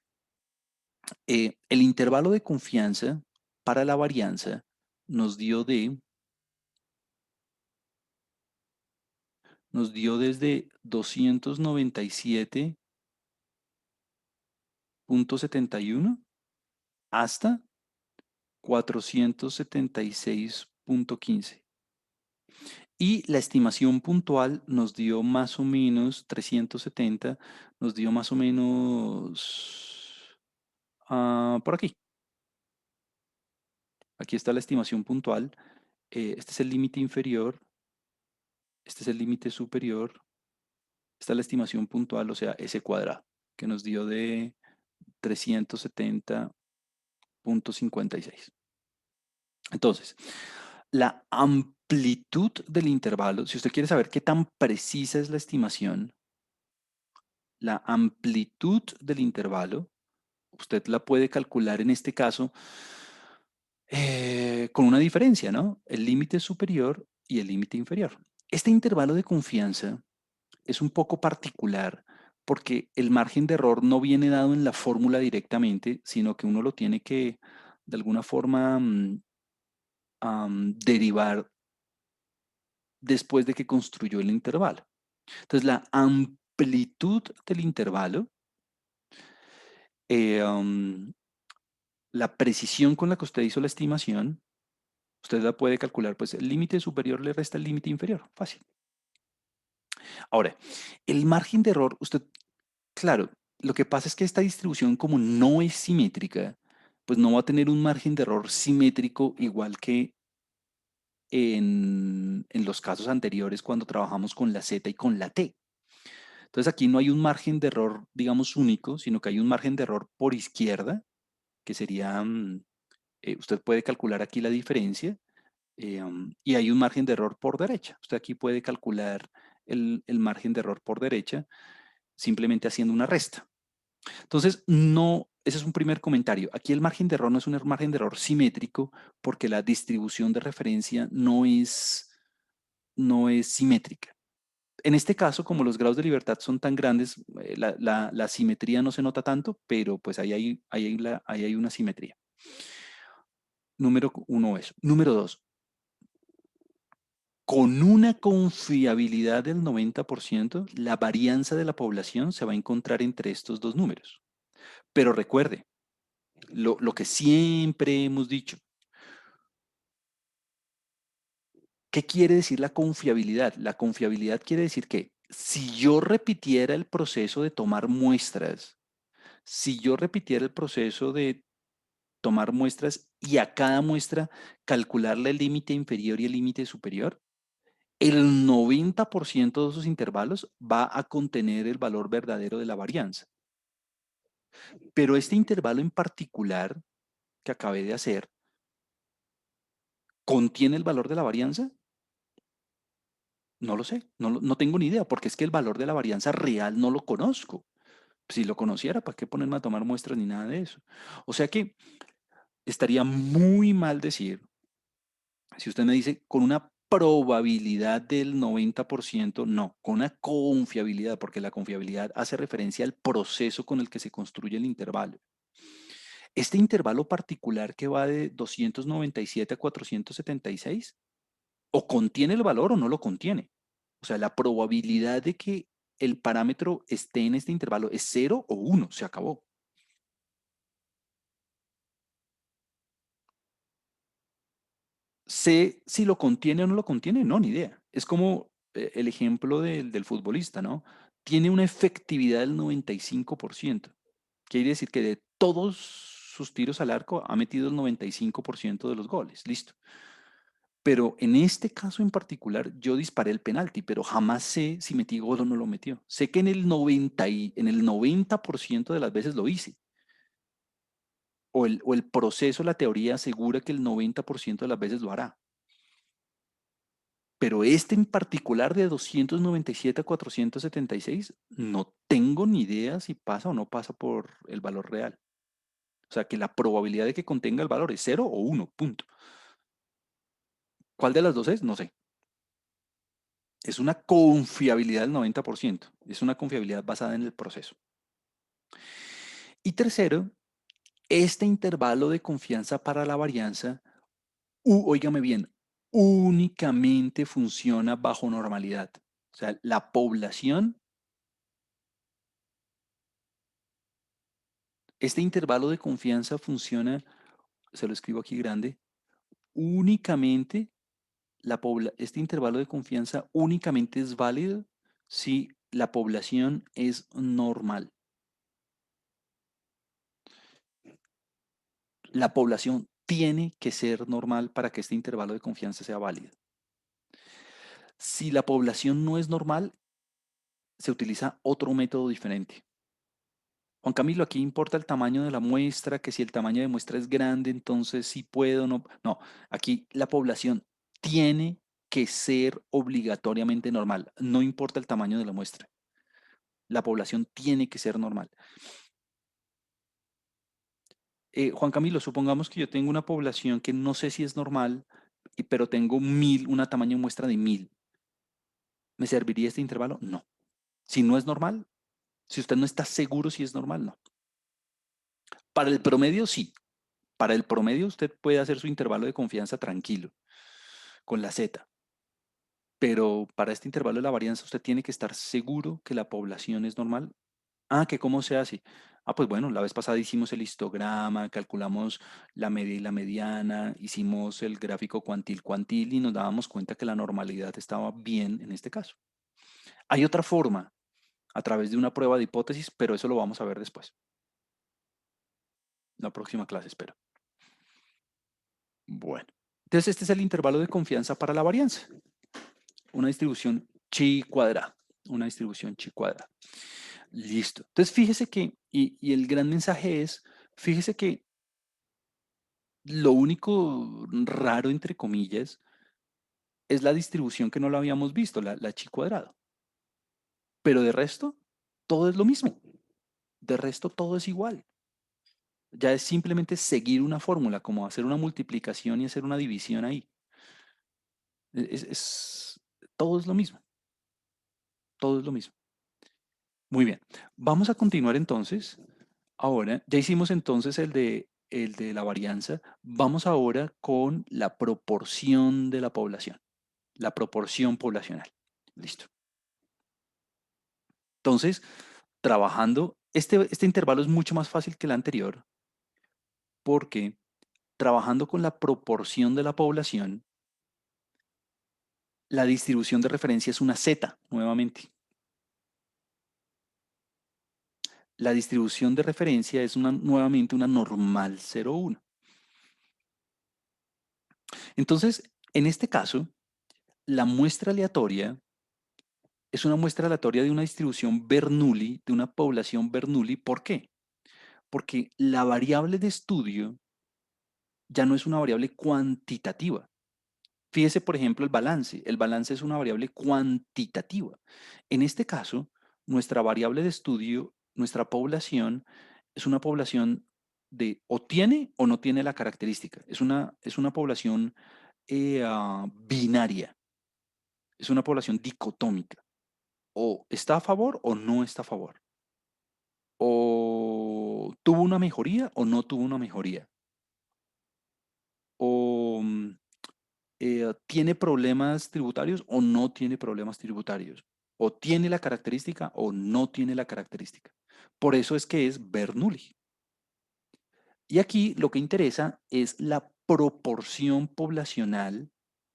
el intervalo de confianza para la varianza nos dio desde 297.71 hasta 476.15. Y la estimación puntual nos dio más o menos 370, nos dio más o menos por aquí. Aquí está la estimación puntual. Este es el límite inferior, este es el límite superior. Esta es la estimación puntual, o sea, ese cuadrado, que nos dio de 370.56. Entonces, la amplitud del intervalo, si usted quiere saber qué tan precisa es la estimación, la amplitud del intervalo, usted la puede calcular en este caso con una diferencia, ¿no? El límite superior y el límite inferior. Este intervalo de confianza es un poco particular porque el margen de error no viene dado en la fórmula directamente, sino que uno lo tiene que de alguna forma derivar después de que construyó el intervalo. Entonces, la amplitud del intervalo, eh, um, la precisión con la que usted hizo la estimación, usted la puede calcular, pues el límite superior le resta el límite inferior, fácil. Ahora, el margen de error, usted, claro, lo que pasa es que esta distribución como no es simétrica, pues no va a tener un margen de error simétrico igual que en los casos anteriores cuando trabajamos con la Z y con la T. Entonces aquí no hay un margen de error, digamos, único, sino que hay un margen de error por izquierda, que sería, usted puede calcular aquí la diferencia, y hay un margen de error por derecha. Usted aquí puede calcular el margen de error por derecha simplemente haciendo una resta. Entonces, no, ese es un primer comentario. Aquí el margen de error no es un margen de error simétrico porque la distribución de referencia no es simétrica. En este caso, como los grados de libertad son tan grandes, la simetría no se nota tanto, pero pues ahí hay una simetría. Número uno eso. Número dos, con una confiabilidad del 90%, la varianza de la población se va a encontrar entre estos dos números. Pero recuerde, lo que siempre hemos dicho, ¿qué quiere decir la confiabilidad? La confiabilidad quiere decir que si yo repitiera el proceso de tomar muestras, si yo repitiera el proceso de tomar muestras y a cada muestra calcularle el límite inferior y el límite superior, el 90% de esos intervalos va a contener el valor verdadero de la varianza. Pero este intervalo en particular que acabé de hacer, ¿contiene el valor de la varianza? No lo sé, no tengo ni idea, porque es que el valor de la varianza real no lo conozco. Si lo conociera, ¿para qué ponerme a tomar muestras ni nada de eso? O sea que estaría muy mal decir, si usted me dice con una probabilidad del 90%, no, con una confiabilidad, porque la confiabilidad hace referencia al proceso con el que se construye el intervalo. Este intervalo particular que va de 297 a 476, o contiene el valor o no lo contiene. O sea, la probabilidad de que el parámetro esté en este intervalo es 0 o 1, se acabó. Sé si lo contiene o no lo contiene, no, ni idea. Es como el ejemplo del futbolista, ¿no? Tiene una efectividad del 95%. Quiere decir que de todos sus tiros al arco ha metido el 95% de los goles. Listo. Pero en este caso en particular, yo disparé el penalti, pero jamás sé si metí gol o no lo metió. Sé que en el 90% de las veces lo hice. O el proceso, la teoría asegura que el 90% de las veces lo hará. Pero este en particular de 297 a 476, no tengo ni idea si pasa o no pasa por el valor real. O sea, que la probabilidad de que contenga el valor es 0 o 1, punto. ¿Cuál de las dos es? No sé. Es una confiabilidad del 90%. Es una confiabilidad basada en el proceso. Y tercero, este intervalo de confianza para la varianza, óigame bien, únicamente funciona bajo normalidad. O sea, la población, este intervalo de confianza funciona, se lo escribo aquí grande, únicamente este intervalo de confianza únicamente es válido si la población es normal. La población tiene que ser normal para que este intervalo de confianza sea válido. Si la población no es normal, se utiliza otro método diferente. Juan Camilo, aquí importa el tamaño de la muestra, que si el tamaño de muestra es grande, entonces sí puedo, no. No, aquí la población tiene que ser obligatoriamente normal, no importa el tamaño de la muestra. La población tiene que ser normal. Juan Camilo, supongamos que yo tengo una población que no sé si es normal, pero tengo 1000, una tamaño de muestra de 1000. ¿Me serviría este intervalo? No. Si no es normal, si usted no está seguro si es normal, no. Para el promedio, sí. Para el promedio, usted puede hacer su intervalo de confianza tranquilo, con la Z. Pero para este intervalo de la varianza, usted tiene que estar seguro que la población es normal. Ah, que cómo se hace. Ah, pues bueno, la vez pasada hicimos el histograma, calculamos la media y la mediana, hicimos el gráfico cuantil-cuantil y nos dábamos cuenta que la normalidad estaba bien en este caso. Hay otra forma, a través de una prueba de hipótesis, pero eso lo vamos a ver después. La próxima clase, espero. Bueno, entonces este es el intervalo de confianza para la varianza. Una distribución chi cuadrada. Una distribución chi cuadrada. Listo. Entonces fíjese que, y el gran mensaje es, fíjese que lo único raro, entre comillas, es la distribución que no lo habíamos visto, la chi cuadrada. Pero de resto, todo es lo mismo. De resto, todo es igual. Ya es simplemente seguir una fórmula, como hacer una multiplicación y hacer una división ahí. Todo es lo mismo. Todo es lo mismo. Muy bien. Vamos a continuar entonces. Ahora, ya hicimos entonces el de la varianza. Vamos ahora con la proporción de la población. La proporción poblacional. Listo. Entonces, trabajando, este intervalo es mucho más fácil que el anterior porque trabajando con la proporción de la población, la distribución de referencia es una Z, nuevamente. La distribución de referencia es nuevamente una normal 0,1. Entonces, en este caso, la muestra aleatoria es una muestra aleatoria de una distribución Bernoulli, de una población Bernoulli. ¿Por qué? Porque la variable de estudio ya no es una variable cuantitativa. Fíjese, por ejemplo, el balance. El balance es una variable cuantitativa. En este caso, nuestra variable de estudio, nuestra población, es una población de o tiene o no tiene la característica. Es una población binaria. Es una población dicotómica. O está a favor o no está a favor. O tuvo una mejoría o no tuvo una mejoría. O tiene problemas tributarios o no tiene problemas tributarios. O tiene la característica o no tiene la característica. Por eso es que es Bernoulli. Y aquí lo que interesa es la proporción poblacional,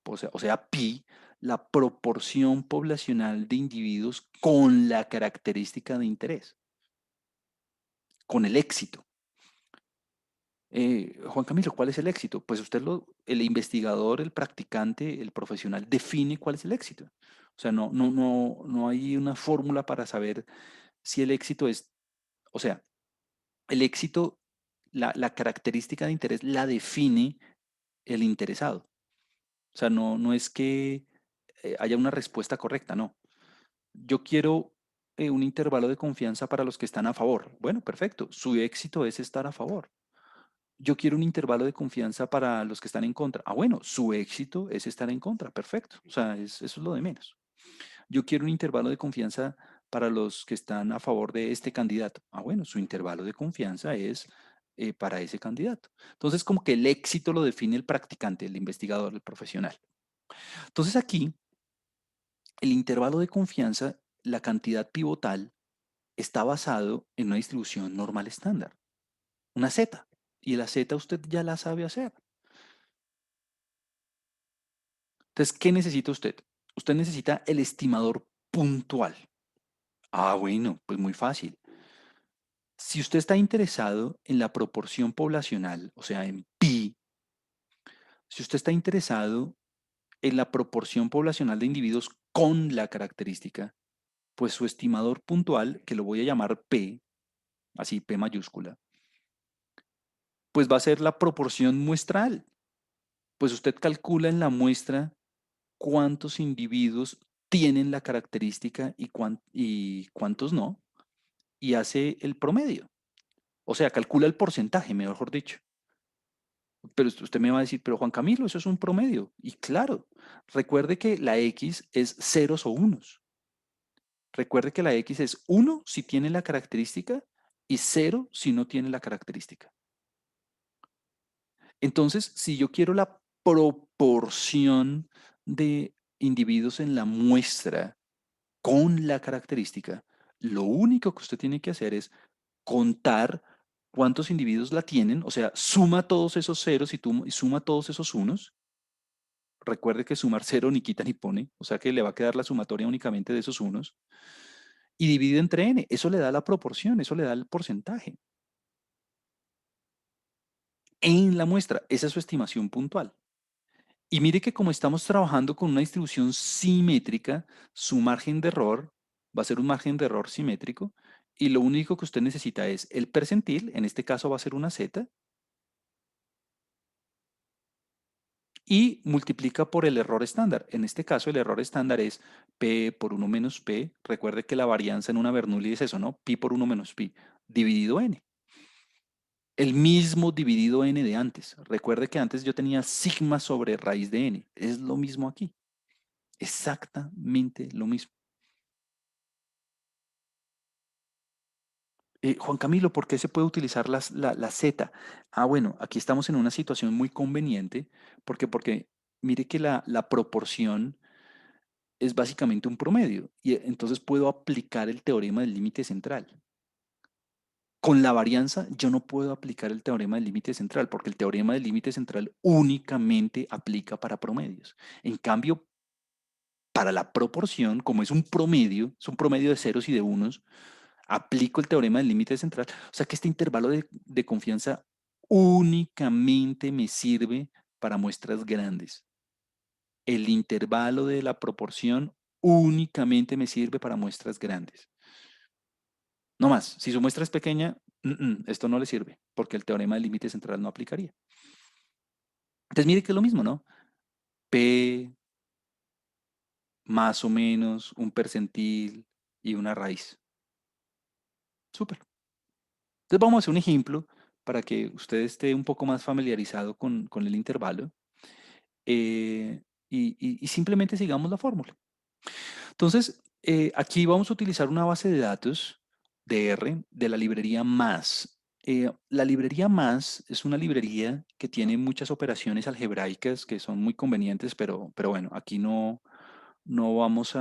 o sea, pi, la proporción poblacional de individuos con la característica de interés, con el éxito. Juan Camilo, ¿cuál es el éxito? Pues el investigador, el practicante, el profesional define cuál es el éxito. O sea, no hay una fórmula para saber si el éxito es, o sea, el éxito, la característica de interés la define el interesado. O sea, no es que haya una respuesta correcta, no. Yo quiero un intervalo de confianza para los que están a favor. Bueno, perfecto. Su éxito es estar a favor. Yo quiero un intervalo de confianza para los que están en contra. Ah, bueno, su éxito es estar en contra. Perfecto. O sea, eso es lo de menos. Yo quiero un intervalo de confianza para los que están a favor de este candidato. Ah, bueno, su intervalo de confianza es para ese candidato. Entonces, como que el éxito lo define el practicante, el investigador, el profesional. Entonces, aquí, el intervalo de confianza, la cantidad pivotal, está basado en una distribución normal estándar, una Z. Y la Z usted ya la sabe hacer. Entonces, ¿qué necesita usted? Usted necesita el estimador puntual. Ah, bueno, pues muy fácil. Si usted está interesado en la proporción poblacional, o sea, en pi, si usted está interesado en la proporción poblacional de individuos con la característica, pues su estimador puntual, que lo voy a llamar P, así P mayúscula, pues va a ser la proporción muestral. Pues usted calcula en la muestra cuántos individuos tienen la característica y cuántos no, y hace el promedio. O sea, calcula el porcentaje, mejor dicho. Pero usted me va a decir, pero Juan Camilo, eso es un promedio. Y claro, recuerde que la X es ceros o unos. Recuerde que la X es uno si tiene la característica y cero si no tiene la característica. Entonces, si yo quiero la proporción de individuos en la muestra con la característica, lo único que usted tiene que hacer es contar cuántos individuos la tienen, o sea, suma todos esos ceros y suma todos esos unos. Recuerde que sumar cero ni quita ni pone, o sea que le va a quedar la sumatoria únicamente de esos unos, y divide entre n. Eso le da la proporción, eso le da el porcentaje en la muestra. Esa es su estimación puntual. Y mire que como estamos trabajando con una distribución simétrica, su margen de error va a ser un margen de error simétrico y lo único que usted necesita es el percentil, en este caso va a ser una z, y multiplica por el error estándar. En este caso el error estándar es p por uno menos p. Recuerde que la varianza en una Bernoulli es eso, ¿no? Pi por uno menos pi, dividido n. El mismo dividido n de antes. Recuerde que antes yo tenía sigma sobre raíz de n. Es lo mismo aquí. Exactamente lo mismo. Juan Camilo, ¿por qué se puede utilizar la Z? Ah, bueno, aquí estamos en una situación muy conveniente porque mire que la proporción es básicamente un promedio y entonces puedo aplicar el teorema del límite central. Con la varianza yo no puedo aplicar el teorema del límite central porque el teorema del límite central únicamente aplica para promedios. En cambio, para la proporción, como es un promedio de ceros y de unos, aplico el teorema del límite central. O sea que este intervalo de confianza únicamente me sirve para muestras grandes. El intervalo de la proporción únicamente me sirve para muestras grandes. No más, si su muestra es pequeña, esto no le sirve, porque el teorema del límite central no aplicaría. Entonces mire que es lo mismo, ¿no? P más o menos un percentil y una raíz. Súper. Entonces vamos a hacer un ejemplo para que usted esté un poco más familiarizado con el intervalo y simplemente sigamos la fórmula. Entonces, aquí vamos a utilizar una base de datos de R de la librería más. La librería más es una librería que tiene muchas operaciones algebraicas que son muy convenientes, pero bueno, aquí no vamos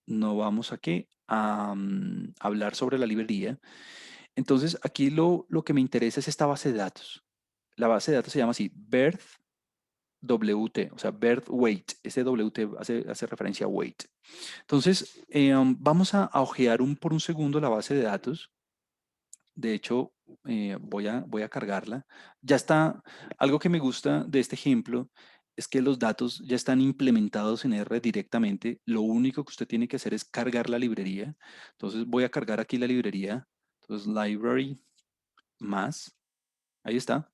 no vamos a qué, hablar sobre la librería. Entonces, aquí lo que me interesa es esta base de datos. La base de datos se llama así, birth WT, o sea, birth weight. Ese WT hace referencia a weight. Entonces, vamos a ojear por un segundo la base de datos. De hecho, voy a cargarla. Ya está, algo que me gusta de este ejemplo es que los datos ya están implementados en R directamente. Lo único que usted tiene que hacer es cargar la librería. Entonces, voy a cargar aquí la librería. Entonces, library más. Ahí está.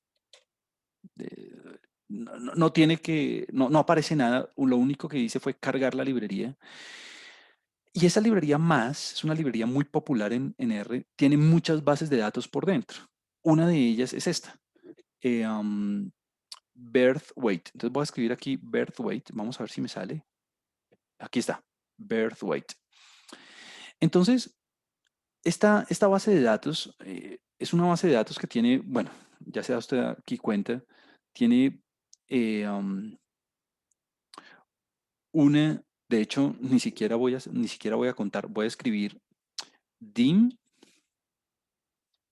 No tiene que, no aparece nada. Lo único que hice fue cargar la librería. Y esa librería más es una librería muy popular en R, tiene muchas bases de datos por dentro. Una de ellas es esta, birth weight. Entonces voy a escribir aquí birth weight, vamos a ver si me sale. Aquí está, birth weight. Entonces, esta base de datos es una base de datos que tiene, bueno, ya se da usted aquí cuenta, tiene eh, um, de hecho, ni siquiera voy a contar, voy a escribir dim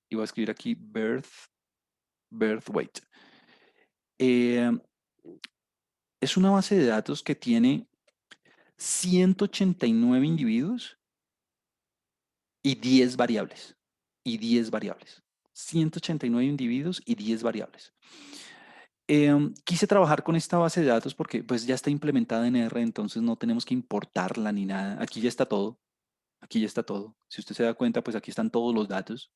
y voy a escribir aquí birth weight. Eh, es una base de datos que tiene 189 individuos y 10 variables. Y 10 variables. 189 individuos y 10 variables. Quise trabajar con esta base de datos porque pues ya está implementada en R, entonces no tenemos que importarla ni nada. Aquí ya está todo. Aquí ya está todo. Si usted se da cuenta, pues aquí están todos los datos.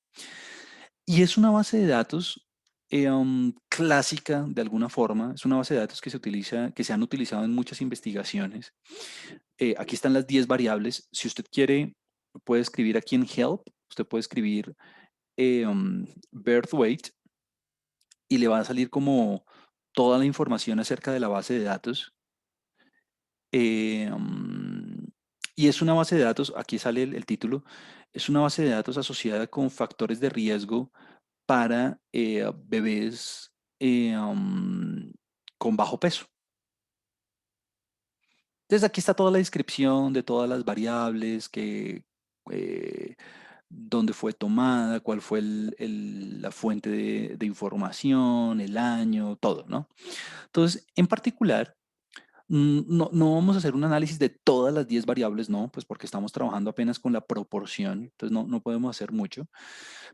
Y es una base de datos clásica de alguna forma. Es una base de datos que se utiliza, que se han utilizado en muchas investigaciones. Aquí están las 10 variables. Si usted quiere, puede escribir aquí en Help. Usted puede escribir birth weight y le va a salir como toda la información acerca de la base de datos. Eh, mm, y es una base de datos, aquí sale el título, es una base de datos asociada con factores de riesgo para bebés con bajo peso. Entonces aquí está toda la descripción de todas las variables eh, dónde fue tomada, cuál fue la fuente de información, el año, todo, ¿no? Entonces, en particular, no vamos a hacer un análisis de todas las 10 variables, no, pues porque estamos trabajando apenas con la proporción, entonces no podemos hacer mucho,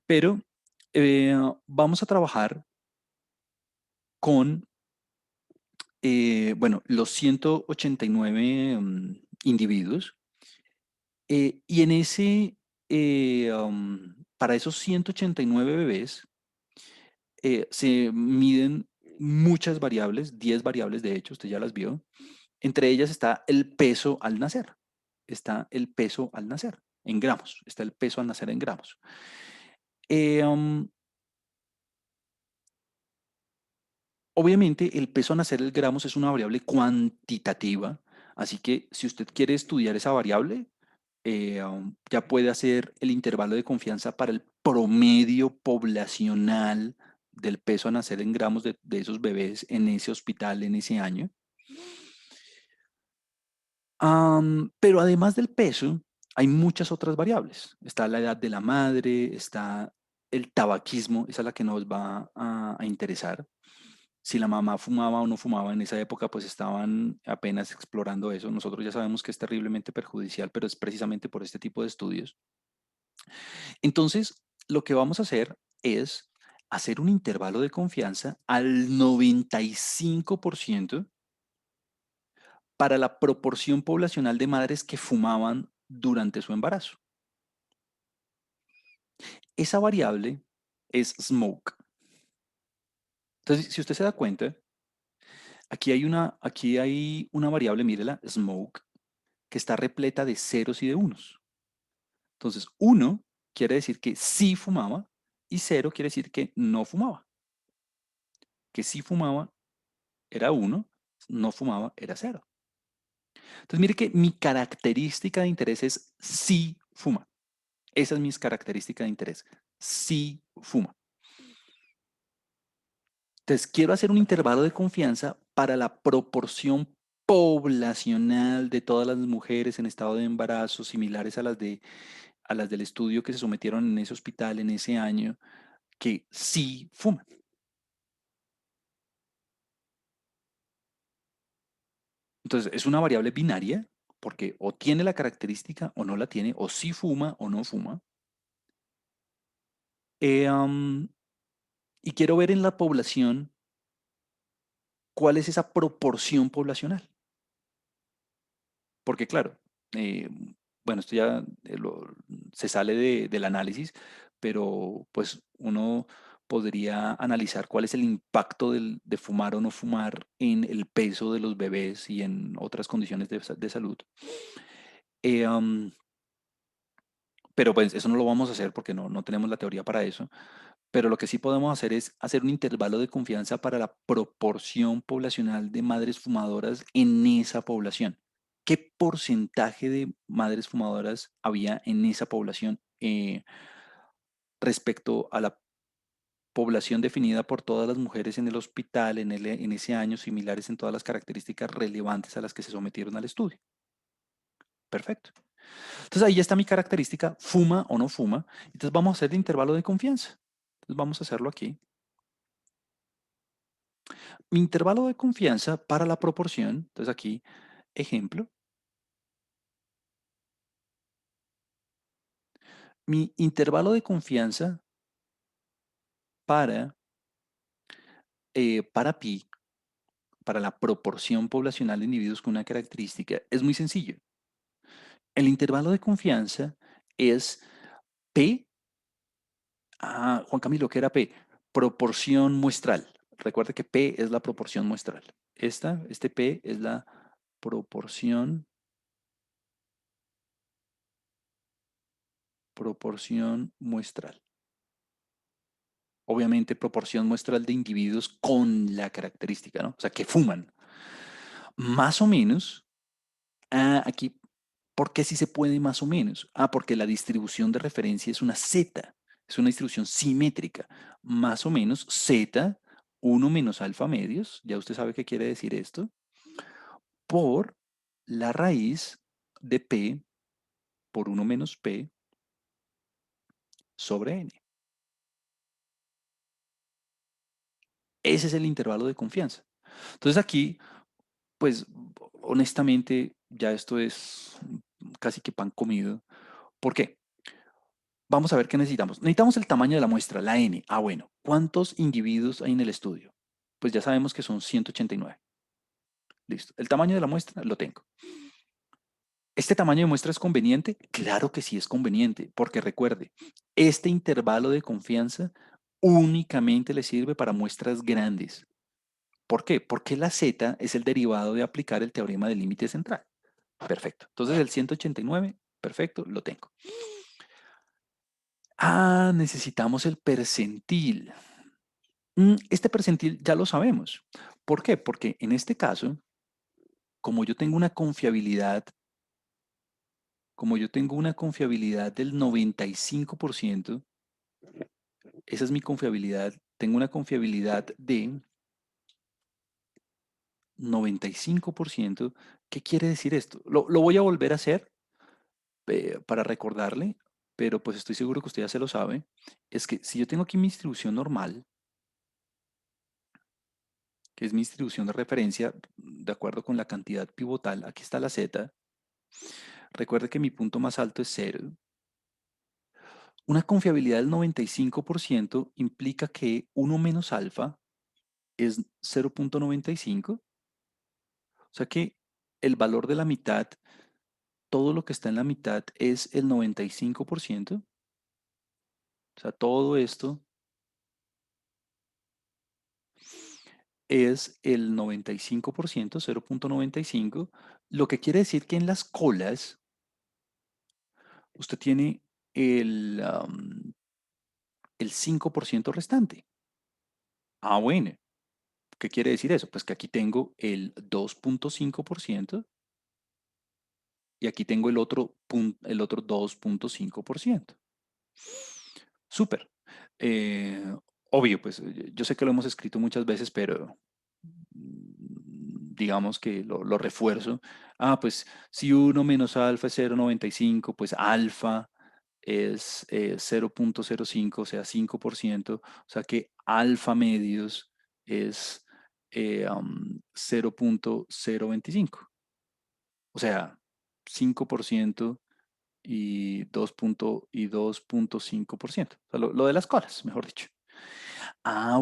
pero eh, vamos a trabajar con, bueno, los 189 individuos y en para esos 189 bebés se miden muchas variables, 10 variables de hecho, usted ya las vio. Entre ellas está el peso al nacer. Está el peso al nacer en gramos. Está el peso al nacer en gramos. Eh, um, Obviamente, el peso al nacer en gramos es una variable cuantitativa. Así que si usted quiere estudiar esa variable, ya puede hacer el intervalo de confianza para el promedio poblacional del peso a nacer en gramos de esos bebés en ese hospital en ese año. Pero además del peso, hay muchas otras variables. Está la edad de la madre, está el tabaquismo, esa es la que nos va a interesar. Si la mamá fumaba o no fumaba en esa época, pues estaban apenas explorando eso. Nosotros ya sabemos que es terriblemente perjudicial, pero es precisamente por este tipo de estudios. Entonces, lo que vamos a hacer es hacer un intervalo de confianza al 95% para la proporción poblacional de madres que fumaban durante su embarazo. Esa variable es smoke. Entonces, si usted se da cuenta, aquí hay una variable, mírela, smoke, que está repleta de ceros y de unos. Entonces, uno quiere decir que sí fumaba y cero quiere decir que no fumaba. Que sí fumaba era uno, no fumaba era cero. Entonces, mire que mi característica de interés es sí fuma. Esa es mi característica de interés. Sí fuma. Entonces, quiero hacer un intervalo de confianza para la proporción poblacional de todas las mujeres en estado de embarazo similares a las del estudio que se sometieron en ese hospital en ese año que sí fuman. Entonces, es una variable binaria porque o tiene la característica o no la tiene, o sí fuma o no fuma. Eh, um, y quiero ver en la población cuál es esa proporción poblacional. Porque claro, eh, bueno, esto ya se sale del análisis, pero pues uno podría analizar cuál es el impacto de fumar o no fumar en el peso de los bebés y en otras condiciones de salud. Eh, um, pero pues eso no lo vamos a hacer porque no tenemos la teoría para eso. Pero lo que sí podemos hacer es hacer un intervalo de confianza para la proporción poblacional de madres fumadoras en esa población. ¿Qué porcentaje de madres fumadoras había en esa población respecto a la población definida por todas las mujeres en el hospital en ese año, similares en todas las características relevantes a las que se sometieron al estudio? Perfecto. Entonces ahí ya está mi característica, fuma o no fuma. Entonces vamos a hacer el intervalo de confianza. Entonces vamos a hacerlo aquí. Mi intervalo de confianza para la proporción, entonces aquí, ejemplo, mi intervalo de confianza para, para pi, para la proporción poblacional de individuos con una característica, es muy sencillo. El intervalo de confianza es P. Juan Camilo, ¿qué era P? Proporción muestral. Recuerde que P es la proporción muestral. Este P es la proporción, proporción muestral. Obviamente, proporción muestral de individuos con la característica, ¿no? O sea, que fuman. Más o menos, aquí, ¿por qué sí se puede más o menos? Porque la distribución de referencia es una Z, es una distribución simétrica. Más o menos Z, 1 menos alfa medios, ya usted sabe qué quiere decir esto, por la raíz de P por 1 menos P sobre N. Ese es el intervalo de confianza. Entonces aquí, pues honestamente, ya esto es casi que pan comido. ¿Por qué? Vamos a ver qué necesitamos. Necesitamos el tamaño de la muestra, la N. Bueno, ¿cuántos individuos hay en el estudio? Pues ya sabemos que son 189. Listo. El tamaño de la muestra lo tengo. ¿Este tamaño de muestra es conveniente? Claro que sí es conveniente, porque recuerde, este intervalo de confianza únicamente le sirve para muestras grandes. ¿Por qué? Porque la Z es el derivado de aplicar el teorema del límite central. Perfecto. Entonces el 189, perfecto, lo tengo. Necesitamos el percentil. Este percentil ya lo sabemos. ¿Por qué? Porque en este caso, como yo tengo una confiabilidad, como yo tengo una confiabilidad del 95%, esa es mi confiabilidad, tengo una confiabilidad de 95%. ¿Qué quiere decir esto? Lo voy a volver a hacer para recordarle, pero pues estoy seguro que usted ya se lo sabe. Es que si yo tengo aquí mi distribución normal, que es mi distribución de referencia de acuerdo con la cantidad pivotal, aquí está la Z. Recuerde que mi punto más alto es 0. Una confiabilidad del 95% implica que 1 menos alfa es 0.95. O sea que el valor de la mitad, todo lo que está en la mitad es el 95%. O sea, todo esto es el 95%, 0.95. Lo que quiere decir que en las colas usted tiene el 5% restante. Bueno. ¿Qué quiere decir eso? Pues que aquí tengo el 2.5% y aquí tengo el otro 2.5%. Súper. Eh, Obvio, pues yo sé que lo hemos escrito muchas veces, pero digamos que lo refuerzo. Pues si 1 menos alfa es 0.95, pues alfa es 0.05, o sea, 5%. O sea que alfa medios es 0.025. O sea, 5% y 2.5%. O sea, lo de las colas, mejor dicho.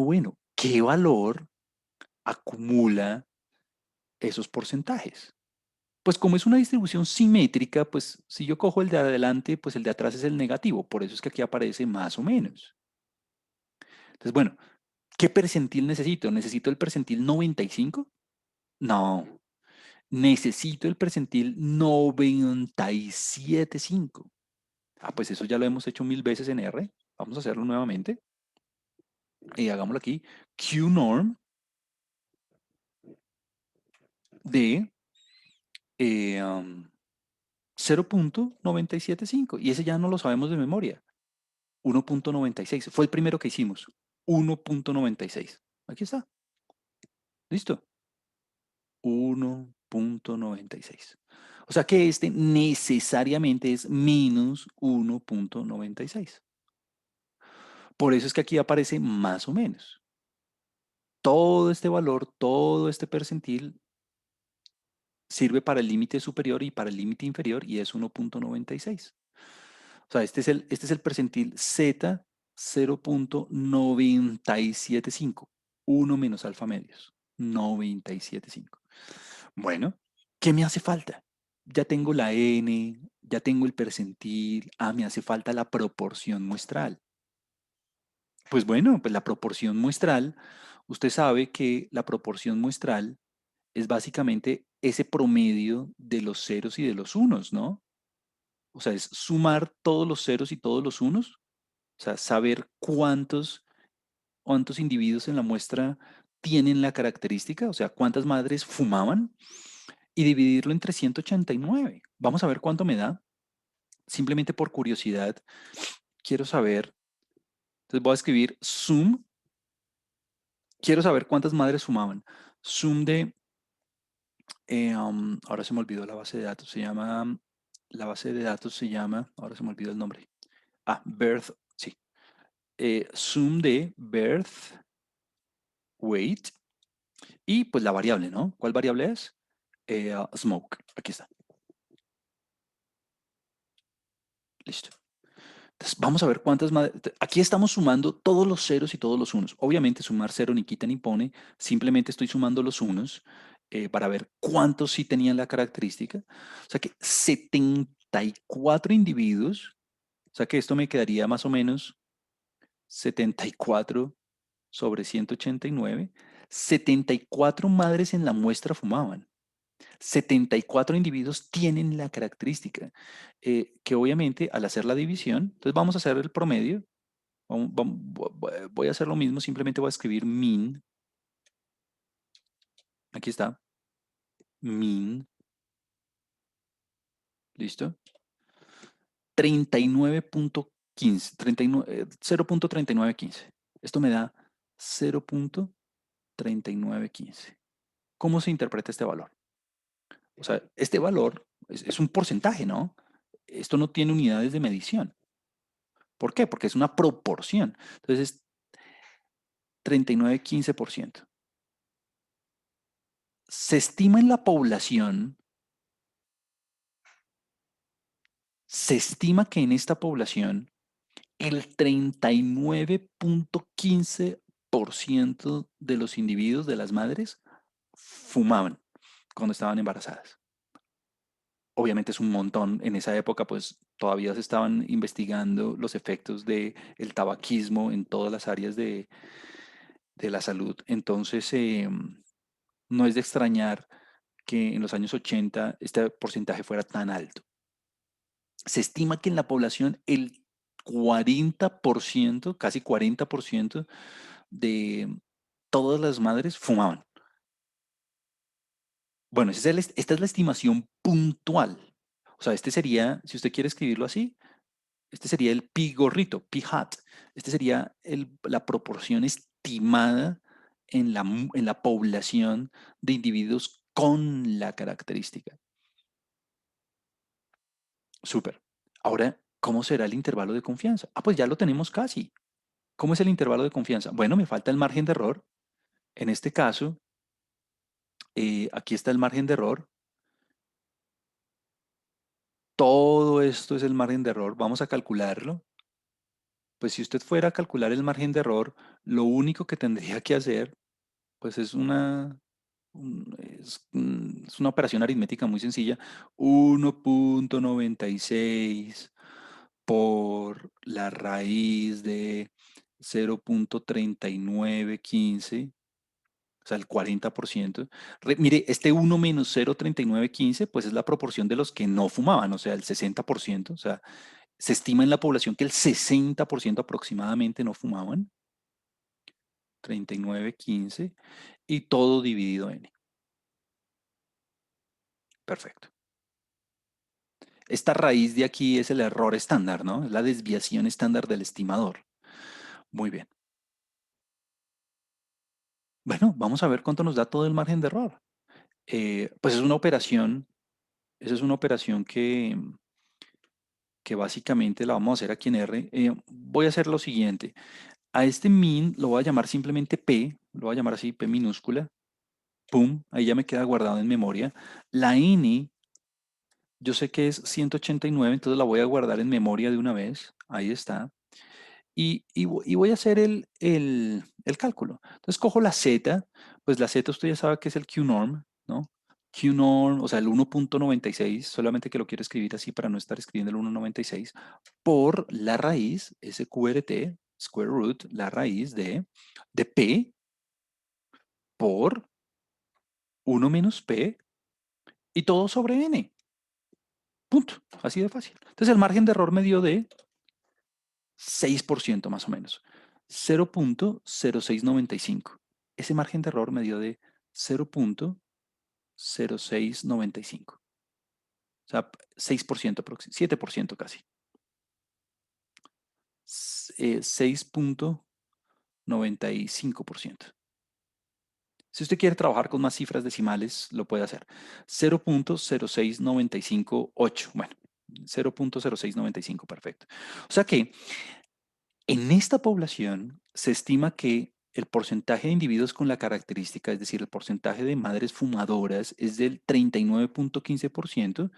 Bueno, ¿qué valor acumula esos porcentajes? Pues como es una distribución simétrica, pues si yo cojo el de adelante, pues el de atrás es el negativo. Por eso es que aquí aparece más o menos. Entonces, bueno, ¿qué percentil necesito? ¿Necesito el percentil 95? No, necesito el percentil 97.5. Pues eso ya lo hemos hecho 1000 veces en R. Vamos a hacerlo nuevamente. Y hagámoslo aquí. Q norm de 0.975. Y ese ya no lo sabemos de memoria. 1.96. Fue el primero que hicimos. 1.96. Aquí está. Listo. 1.96. O sea que este necesariamente es menos 1.96. Por eso es que aquí aparece más o menos. Todo este valor, todo este percentil sirve para el límite superior y para el límite inferior y es 1.96. O sea, este es el percentil Z 0.975. 1 menos alfa medios. 97.5. Bueno, ¿qué me hace falta? Ya tengo la N, Ya tengo el percentil. Ah, me hace falta la proporción muestral. Pues bueno, pues la proporción muestral, usted sabe que la proporción muestral es básicamente ese promedio de los ceros y de los unos, ¿no? O sea, es sumar todos los ceros y todos los unos, o sea, saber cuántos individuos en la muestra tienen la característica, o sea, cuántas madres fumaban, y dividirlo entre 189. Vamos a ver cuánto me da. Simplemente por curiosidad, quiero saber. Entonces voy a escribir sum. Quiero saber cuántas madres fumaban. Sum de, ahora se me olvidó la base de datos. La base de datos se llama, ahora se me olvidó el nombre. Ah, birth, sí. Sum de birth weight y pues la variable, ¿no? ¿Cuál variable es? Smoke. Aquí está. Listo. Entonces, vamos a ver cuántas madres. Aquí estamos sumando todos los ceros y todos los unos. Obviamente, sumar cero ni quita ni pone. Simplemente estoy sumando los unos para ver cuántos sí tenían la característica. O sea que 74 individuos. O sea que esto me quedaría más o menos 74 sobre 189. 74 madres en la muestra fumaban. 74 individuos tienen la característica, que obviamente al hacer la división, entonces vamos a hacer el promedio. Voy a hacer lo mismo, simplemente voy a escribir min. Aquí está, min, listo. 39.15, 0.3915. Esto me da 0.3915. ¿Cómo se interpreta este valor? O sea, este valor es un porcentaje, ¿no? Esto no tiene unidades de medición. ¿Por qué? Porque es una proporción. Entonces es 39,15%. Se estima en la población, se estima que en esta población el 39,15% de los individuos de las madres fumaban cuando estaban embarazadas. Obviamente es un montón. En esa época, pues todavía se estaban investigando los efectos del tabaquismo en todas las áreas de la salud. Entonces, no es de extrañar que en los años 80 este porcentaje fuera tan alto. Se estima que en la población el 40%, casi 40% de todas las madres fumaban. Bueno, esta es la estimación puntual. O sea, este sería, si usted quiere escribirlo así, este sería el pi gorrito, pi hat. Este sería la proporción estimada en la población de individuos con la característica. Súper. Ahora, ¿cómo será el intervalo de confianza? Ah, pues ya lo tenemos casi. ¿Cómo es el intervalo de confianza? Bueno, me falta el margen de error. En este caso, aquí está el margen de error. Todo esto es el margen de error. Vamos a calcularlo. Pues si usted fuera a calcular el margen de error, lo único que tendría que hacer, pues es una operación aritmética muy sencilla. 1,96 por la raíz de 0,3915, o sea, el 40%. Mire, este 1 menos 0,3915, pues es la proporción de los que no fumaban, o sea, el 60%. O sea, se estima en la población que el 60% aproximadamente no fumaban. 39,15 y todo dividido n. Perfecto. Esta raíz de aquí es el error estándar, ¿no? Es la desviación estándar del estimador. Muy bien. Bueno, vamos a ver cuánto nos da todo el margen de error. Pues es una operación, esa es una operación que básicamente la vamos a hacer aquí en R. Voy a hacer lo siguiente. A este min lo voy a llamar simplemente P, lo voy a llamar así, P minúscula. Pum, ahí ya me queda guardado en memoria. La N, yo sé que es 189, entonces la voy a guardar en memoria de una vez. Ahí está. Y voy a hacer el cálculo. Entonces cojo la Z, pues la Z usted ya sabe que es el QNorm, ¿no? QNorm, o sea, el 1.96, solamente que lo quiero escribir así para no estar escribiendo el 1.96, por la raíz, SQRT, square root, la raíz de P por 1 menos P y todo sobre N. Punto. Así de fácil. Entonces el margen de error me dio de 6% más o menos. 0.0695. Ese margen de error me dio de 0.0695. O sea, 6%, 7% casi. 6.95%. Si usted quiere trabajar con más cifras decimales, lo puede hacer. 0.06958. Bueno, 0.0695, perfecto. O sea que en esta población se estima que el porcentaje de individuos con la característica, es decir, el porcentaje de madres fumadoras es del 39.15%,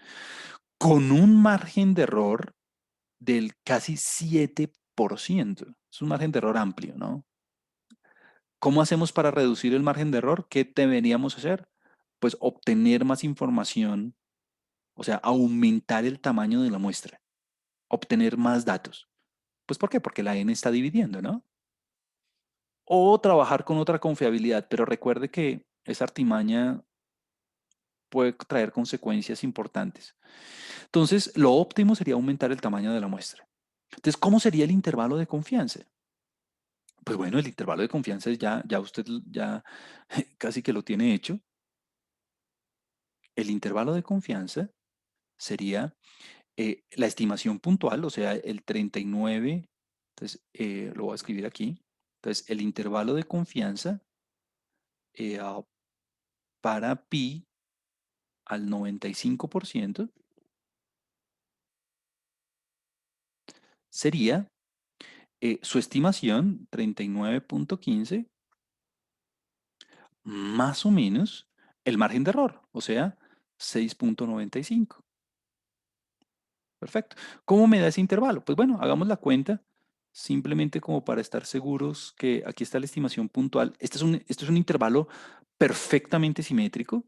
con un margen de error del casi 7%. Es un margen de error amplio, ¿no? ¿Cómo hacemos para reducir el margen de error? ¿Qué deberíamos hacer? Pues obtener más información, o sea, aumentar el tamaño de la muestra, obtener más datos. Pues ¿por qué? Porque la N está dividiendo, ¿no? O trabajar con otra confiabilidad, pero recuerde que esa artimaña puede traer consecuencias importantes. Entonces, lo óptimo sería aumentar el tamaño de la muestra. Entonces, ¿cómo sería el intervalo de confianza? Pues bueno, el intervalo de confianza es ya usted ya casi que lo tiene hecho. El intervalo de confianza sería la estimación puntual, o sea, el 39, entonces lo voy a escribir aquí. Entonces, el intervalo de confianza para pi al 95% sería su estimación, 39.15, más o menos el margen de error, o sea, 6.95. Perfecto. ¿Cómo me da ese intervalo? Pues bueno, hagamos la cuenta simplemente como para estar seguros que aquí está la estimación puntual. Este es un intervalo perfectamente simétrico.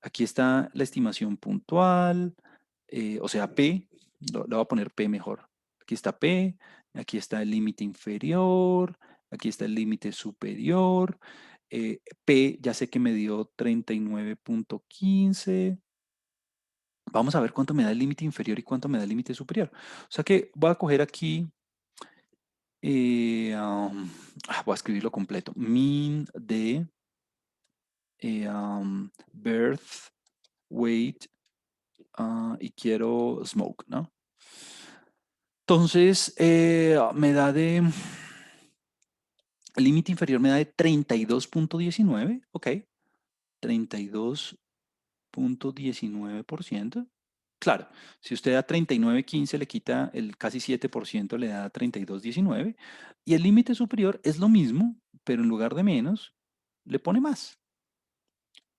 Aquí está la estimación puntual, o sea, P, le voy a poner P mejor. Aquí está P, aquí está el límite inferior, aquí está el límite superior. P ya sé que me dio 39.15. Vamos a ver cuánto me da el límite inferior y cuánto me da el límite superior. O sea que voy a coger aquí, voy a escribirlo completo. Mean de birth weight y quiero smoke, ¿no? Entonces, me da el límite inferior me da de 32.19, ok, 32.19%. Claro, si usted da 39.15 le quita el casi 7%, le da 32.19. Y el límite superior es lo mismo, pero en lugar de menos, le pone más.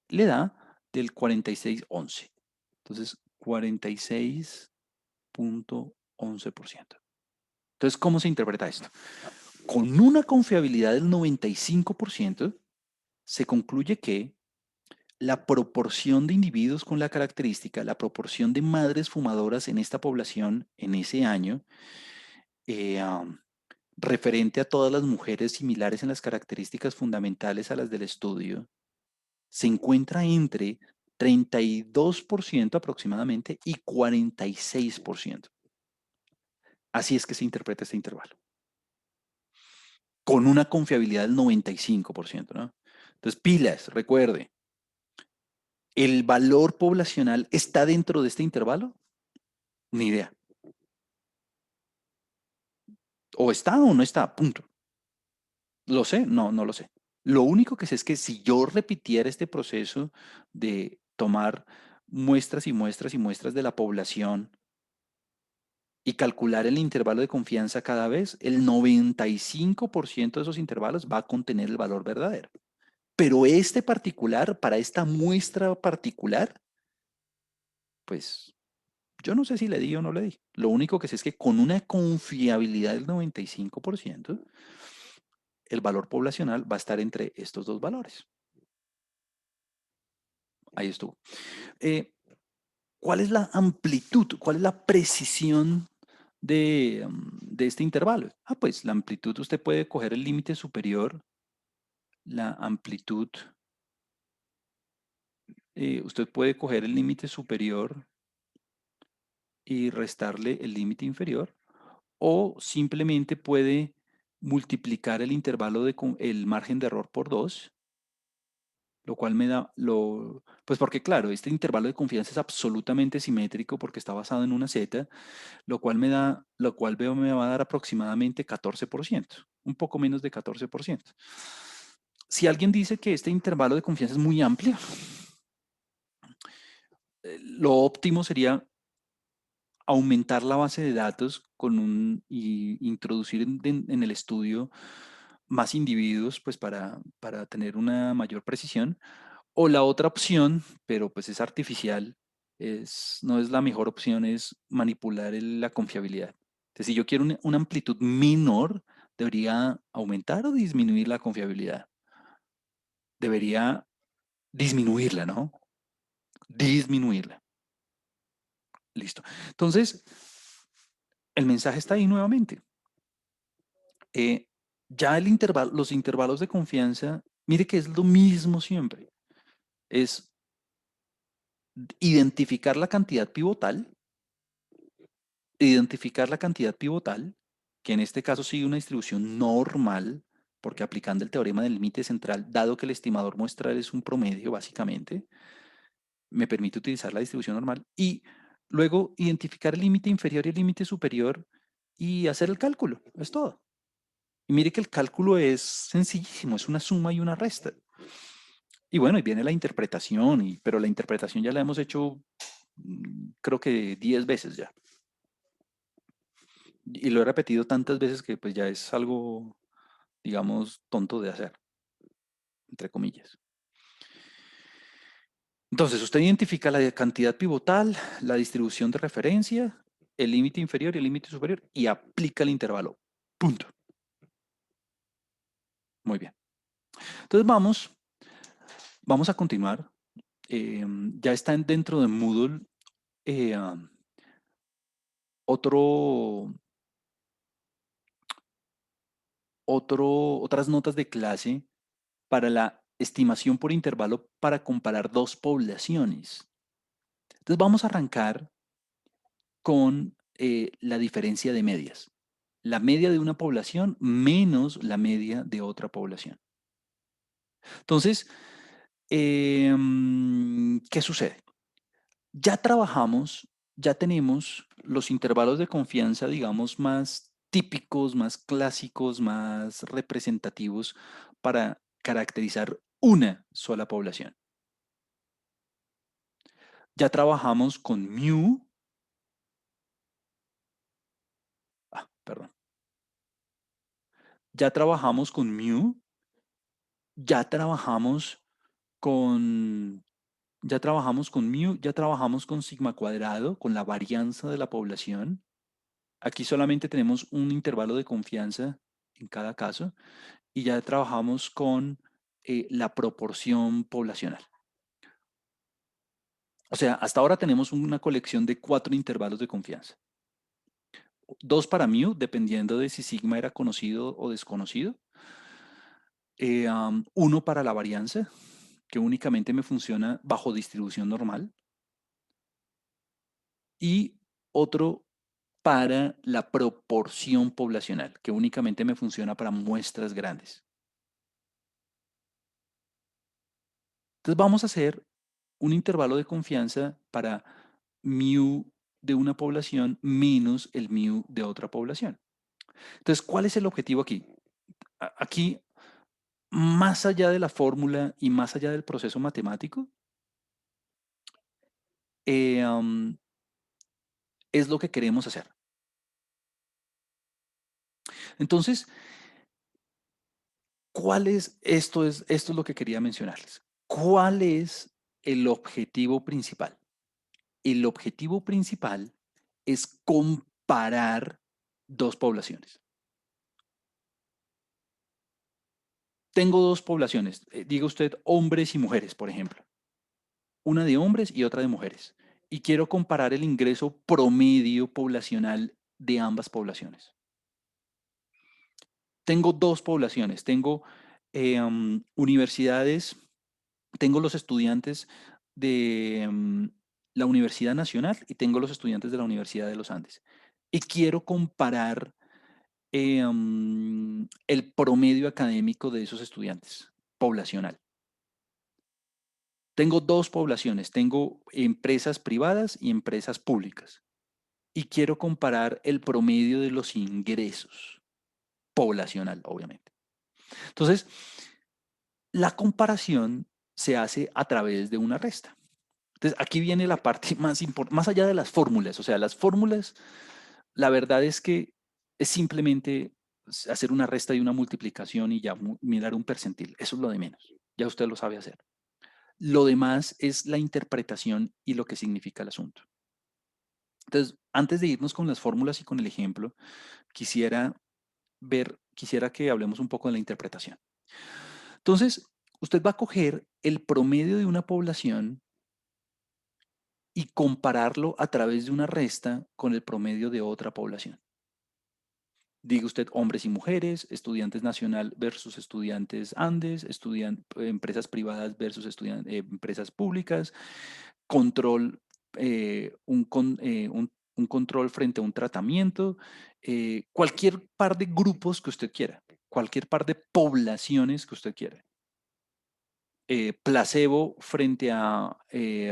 Le da del 46.11. Entonces, 46.11%. Entonces, ¿cómo se interpreta esto? Con una confiabilidad del 95%, se concluye que la proporción de individuos con la característica, la proporción de madres fumadoras en esta población en ese año, eh, um, referente a todas las mujeres similares en las características fundamentales a las del estudio, se encuentra entre 32% aproximadamente y 46%. Así es que se interpreta este intervalo, con una confiabilidad del 95%, ¿no? Entonces, pilas, recuerde, ¿el valor poblacional está dentro de este intervalo? Ni idea. O está o no está, punto. ¿Lo sé? No, no lo sé. Lo único que sé es que si yo repitiera este proceso de tomar muestras y muestras y muestras de la población y calcular el intervalo de confianza cada vez, el 95% de esos intervalos va a contener el valor verdadero. Pero este particular, para esta muestra particular, pues yo no sé si le di o no le di. Lo único que sé es que con una confiabilidad del 95%, el valor poblacional va a estar entre estos dos valores. Ahí estuvo. Eh, ¿Cuál es la amplitud? ¿Cuál es la precisión de este intervalo? Ah, pues la amplitud, usted puede coger el límite superior, la amplitud, usted puede coger el límite superior y restarle el límite inferior, o simplemente puede multiplicar el intervalo el margen de error por 2, lo cual me da, pues porque claro, este intervalo de confianza es absolutamente simétrico porque está basado en una z, lo cual veo me va a dar aproximadamente 14%, un poco menos de 14%. Si alguien dice que este intervalo de confianza es muy amplio, lo óptimo sería aumentar la base de datos y introducir en el estudio más individuos pues para tener una mayor precisión. O la otra opción, pero pues es artificial, no es la mejor opción, es manipular la confiabilidad. Entonces, si yo quiero una amplitud menor, ¿debería aumentar o disminuir la confiabilidad? Debería disminuirla, ¿no? Disminuirla. Listo. Entonces, el mensaje está ahí nuevamente. Eh, ya los intervalos de confianza, mire que es lo mismo siempre. Es identificar la cantidad pivotal, que en este caso sigue una distribución normal, porque aplicando el teorema del límite central, dado que el estimador muestral es un promedio, básicamente, me permite utilizar la distribución normal y luego identificar el límite inferior y el límite superior y hacer el cálculo. Es todo. Y mire que el cálculo es sencillísimo, es una suma y una resta. Y bueno, y viene la interpretación, pero la interpretación ya la hemos hecho creo que 10 veces ya. Y lo he repetido tantas veces que pues ya es algo, digamos, tonto de hacer, entre comillas. Entonces, usted identifica la cantidad pivotal, la distribución de referencia, el límite inferior y el límite superior y aplica el intervalo. Punto. Muy bien. Entonces vamos a continuar. Ya está dentro de Moodle eh, otro, otras notas de clase para la estimación por intervalo para comparar dos poblaciones. Entonces vamos a arrancar con la diferencia de medias. La media de una población menos la media de otra población. Entonces, ¿qué sucede? Ya trabajamos, ya tenemos los intervalos de confianza, digamos, más típicos, más clásicos, más representativos para caracterizar una sola población. Ya trabajamos con mu, perdón, ya trabajamos con mu, ya trabajamos con, ya trabajamos con mu, ya trabajamos con sigma cuadrado, con la varianza de la población. Aquí solamente tenemos un intervalo de confianza en cada caso y ya trabajamos con la proporción poblacional. O sea, hasta ahora tenemos una colección de 4 intervalos de confianza. 2 para mu, dependiendo de si sigma era conocido o desconocido. Uno para la varianza, que únicamente me funciona bajo distribución normal. Y otro para la proporción poblacional, que únicamente me funciona para muestras grandes. Entonces vamos a hacer un intervalo de confianza para mu de una población menos el mu de otra población. Entonces, ¿cuál es el objetivo aquí? Aquí, más allá de la fórmula y más allá del proceso matemático, es lo que queremos hacer. Entonces, esto es lo que quería mencionarles. ¿Cuál es el objetivo principal? El objetivo principal es comparar dos poblaciones. Tengo dos poblaciones, diga usted hombres y mujeres, por ejemplo. una de hombres y otra de mujeres. Y quiero comparar el ingreso promedio poblacional de ambas poblaciones. Tengo dos poblaciones, tengo universidades, tengo los estudiantes de la Universidad Nacional y tengo los estudiantes de la Universidad de los Andes. Y quiero comparar el promedio académico de esos estudiantes, poblacional. Tengo dos poblaciones, tengo empresas privadas y empresas públicas. Y quiero comparar el promedio de los ingresos, poblacional, obviamente. Entonces, la comparación se hace a través de una resta. Entonces, aquí viene la parte más importante, más allá de las fórmulas. O sea, las fórmulas, la verdad es que es simplemente hacer una resta y una multiplicación y ya mirar un percentil. Eso es lo de menos. Ya usted lo sabe hacer. Lo demás es la interpretación y lo que significa el asunto. Entonces, antes de irnos con las fórmulas y con el ejemplo, quisiera que hablemos un poco de la interpretación. Entonces, usted va a coger el promedio de una población y compararlo a través de una resta con el promedio de otra población. Diga usted hombres y mujeres, estudiantes nacional versus estudiantes Andes, empresas privadas versus empresas públicas, control, un control frente a un tratamiento, cualquier par de grupos que usted quiera, cualquier par de poblaciones que usted quiera. Placebo frente a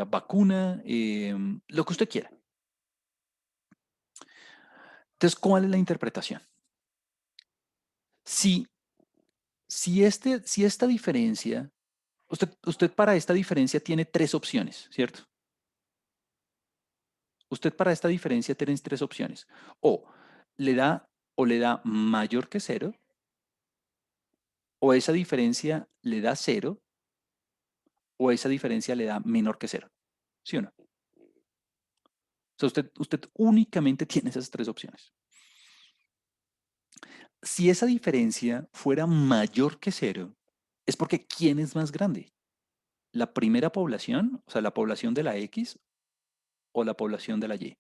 vacuna, lo que usted quiera. Entonces, ¿cuál es la interpretación? Si, si esta diferencia, usted para esta diferencia tiene tres opciones, ¿cierto? Usted para esta diferencia tiene tres opciones. O le da, o le da mayor que cero, o esa diferencia le da cero, o esa diferencia le da menor que cero. ¿Sí o no? O sea, usted únicamente tiene esas tres opciones. Si esa diferencia fuera mayor que cero, es porque ¿quién es más grande? ¿La primera población, o sea, la población de la X, o la población de la Y,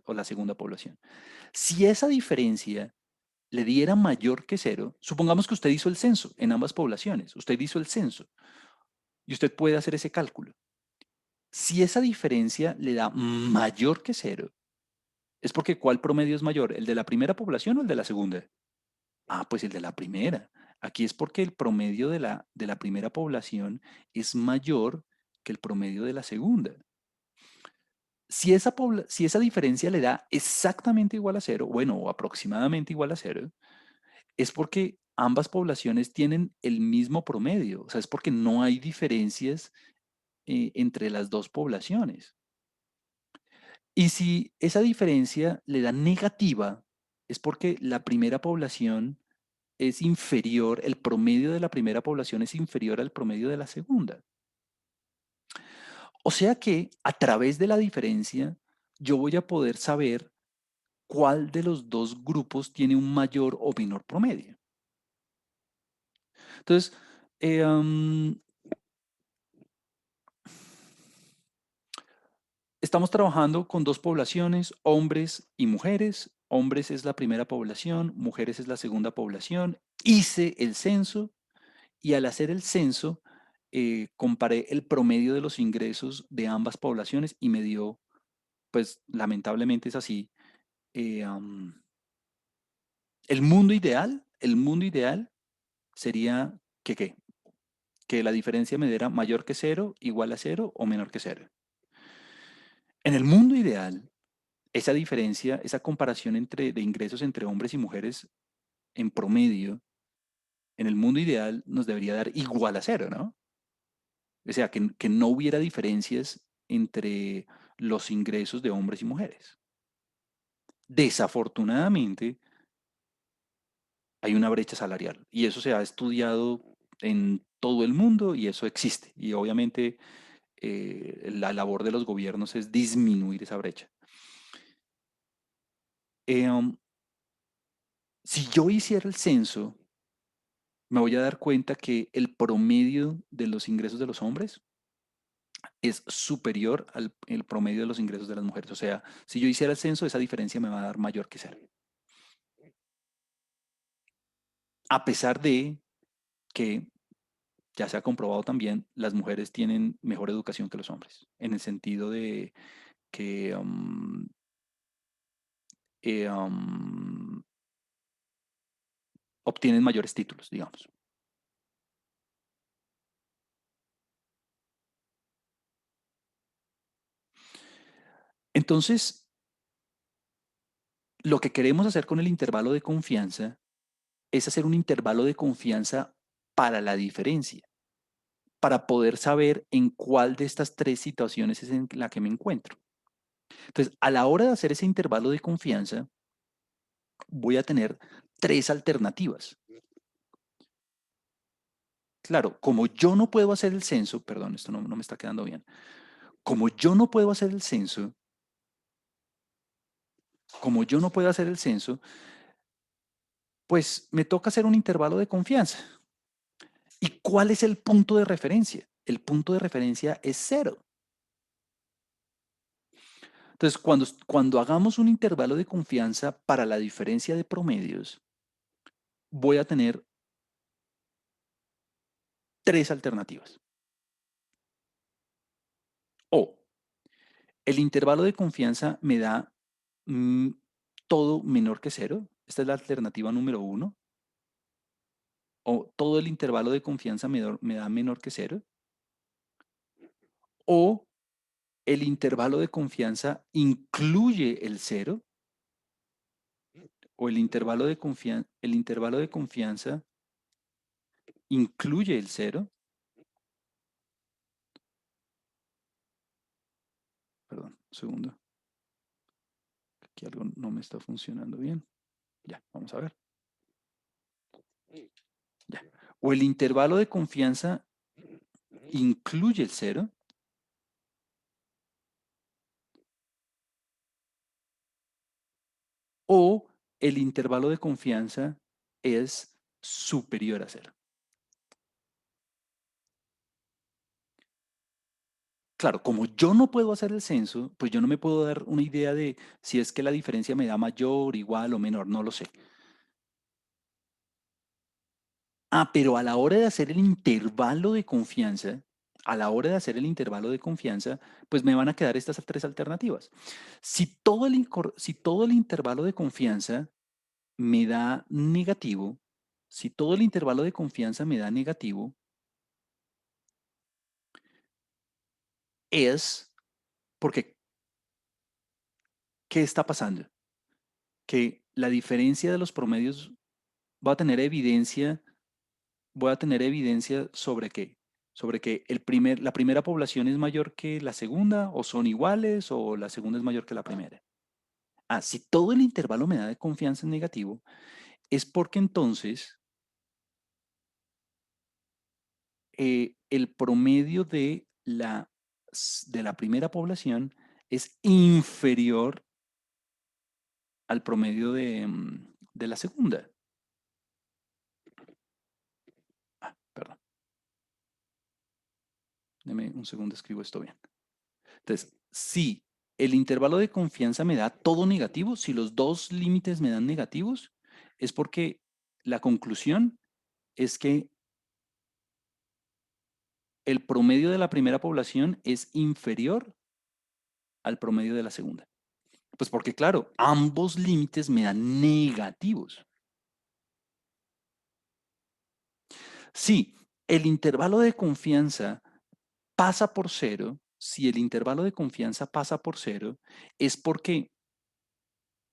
o la segunda población? Si esa diferencia le diera mayor que cero, supongamos que usted hizo el censo en ambas poblaciones, usted hizo el censo y usted puede hacer ese cálculo. Si esa diferencia le da mayor que cero, es porque ¿cuál promedio es mayor? ¿El de la primera población o el de la segunda? Ah, pues el de la primera. Aquí es porque el promedio de la primera población es mayor que el promedio de la segunda. Si esa diferencia le da exactamente igual a cero, bueno, o aproximadamente igual a cero, es porque ambas poblaciones tienen el mismo promedio. O sea, es porque no hay diferencias entre las dos poblaciones. Y si esa diferencia le da negativa, es porque la primera población es inferior, el promedio de la primera población es inferior al promedio de la segunda. O sea que a través de la diferencia, yo voy a poder saber cuál de los dos grupos tiene un mayor o menor promedio. Entonces, eh, um, estamos trabajando con dos poblaciones, hombres y mujeres. Hombres es la primera población, mujeres es la segunda población. Hice el censo y al hacer el censo, comparé el promedio de los ingresos de ambas poblaciones y me dio, pues lamentablemente es así, el mundo ideal sería que, ¿qué? Que la diferencia me diera mayor que cero, igual a cero o menor que cero. En el mundo ideal, esa diferencia, esa comparación de ingresos entre hombres y mujeres en promedio, en el mundo ideal nos debería dar igual a cero, ¿no? O sea, que no hubiera diferencias entre los ingresos de hombres y mujeres. Desafortunadamente, hay una brecha salarial y eso se ha estudiado en todo el mundo y eso existe. Y obviamente la labor de los gobiernos es disminuir esa brecha. Um, si yo hiciera el censo, me voy a dar cuenta que el promedio de los ingresos de los hombres es superior al el promedio de los ingresos de las mujeres. O sea, si yo hiciera el censo, esa diferencia me va a dar mayor que cero. A pesar de que ya se ha comprobado también, las mujeres tienen mejor educación que los hombres, en el sentido de que eh, um, obtienen mayores títulos, digamos. Entonces, lo que queremos hacer con el intervalo de confianza es hacer un intervalo de confianza para la diferencia, para poder saber en cuál de estas tres situaciones es en la que me encuentro. Entonces, a la hora de hacer ese intervalo de confianza, voy a tener tres alternativas. Claro, como yo no puedo hacer el censo, perdón, esto no me está quedando bien. Como yo no puedo hacer el censo, como yo no puedo hacer el censo, pues me toca hacer un intervalo de confianza. ¿Y cuál es el punto de referencia? El punto de referencia es cero. Entonces, cuando hagamos un intervalo de confianza para la diferencia de promedios, voy a tener tres alternativas. O el intervalo de confianza me da mm, todo menor que cero. Esta es la alternativa número uno. O todo el intervalo de confianza me da menor que cero. O el intervalo de confianza incluye el cero. O el intervalo de confianza incluye el cero. Perdón, un segundo. Aquí algo no me está funcionando bien. Ya, vamos a ver. Ya. O el intervalo de confianza incluye el cero. O el intervalo de confianza es superior a cero. Claro, como yo no puedo hacer el censo, pues yo no me puedo dar una idea de si es que la diferencia me da mayor, igual o menor, no lo sé. Ah, pero a la hora de hacer el intervalo de confianza, a la hora de hacer el intervalo de confianza, pues me van a quedar estas tres alternativas. Si todo el intervalo de confianza me da negativo, si todo el intervalo de confianza me da negativo, es porque, ¿qué está pasando? Que la diferencia de los promedios va a tener evidencia, voy a tener evidencia sobre qué, sobre que la primera población es mayor que la segunda, o son iguales, o la segunda es mayor que la primera. Ah, si todo el intervalo me da de confianza en negativo, es porque entonces el promedio de la primera población es inferior al promedio de la segunda. Ah, perdón, deme un segundo, escribo esto bien. Entonces, si el intervalo de confianza me da todo negativo, si los dos límites me dan negativos, es porque la conclusión es que el promedio de la primera población es inferior al promedio de la segunda. Pues porque, claro, ambos límites me dan negativos. Si el intervalo de confianza pasa por cero, si el intervalo de confianza pasa por cero, es porque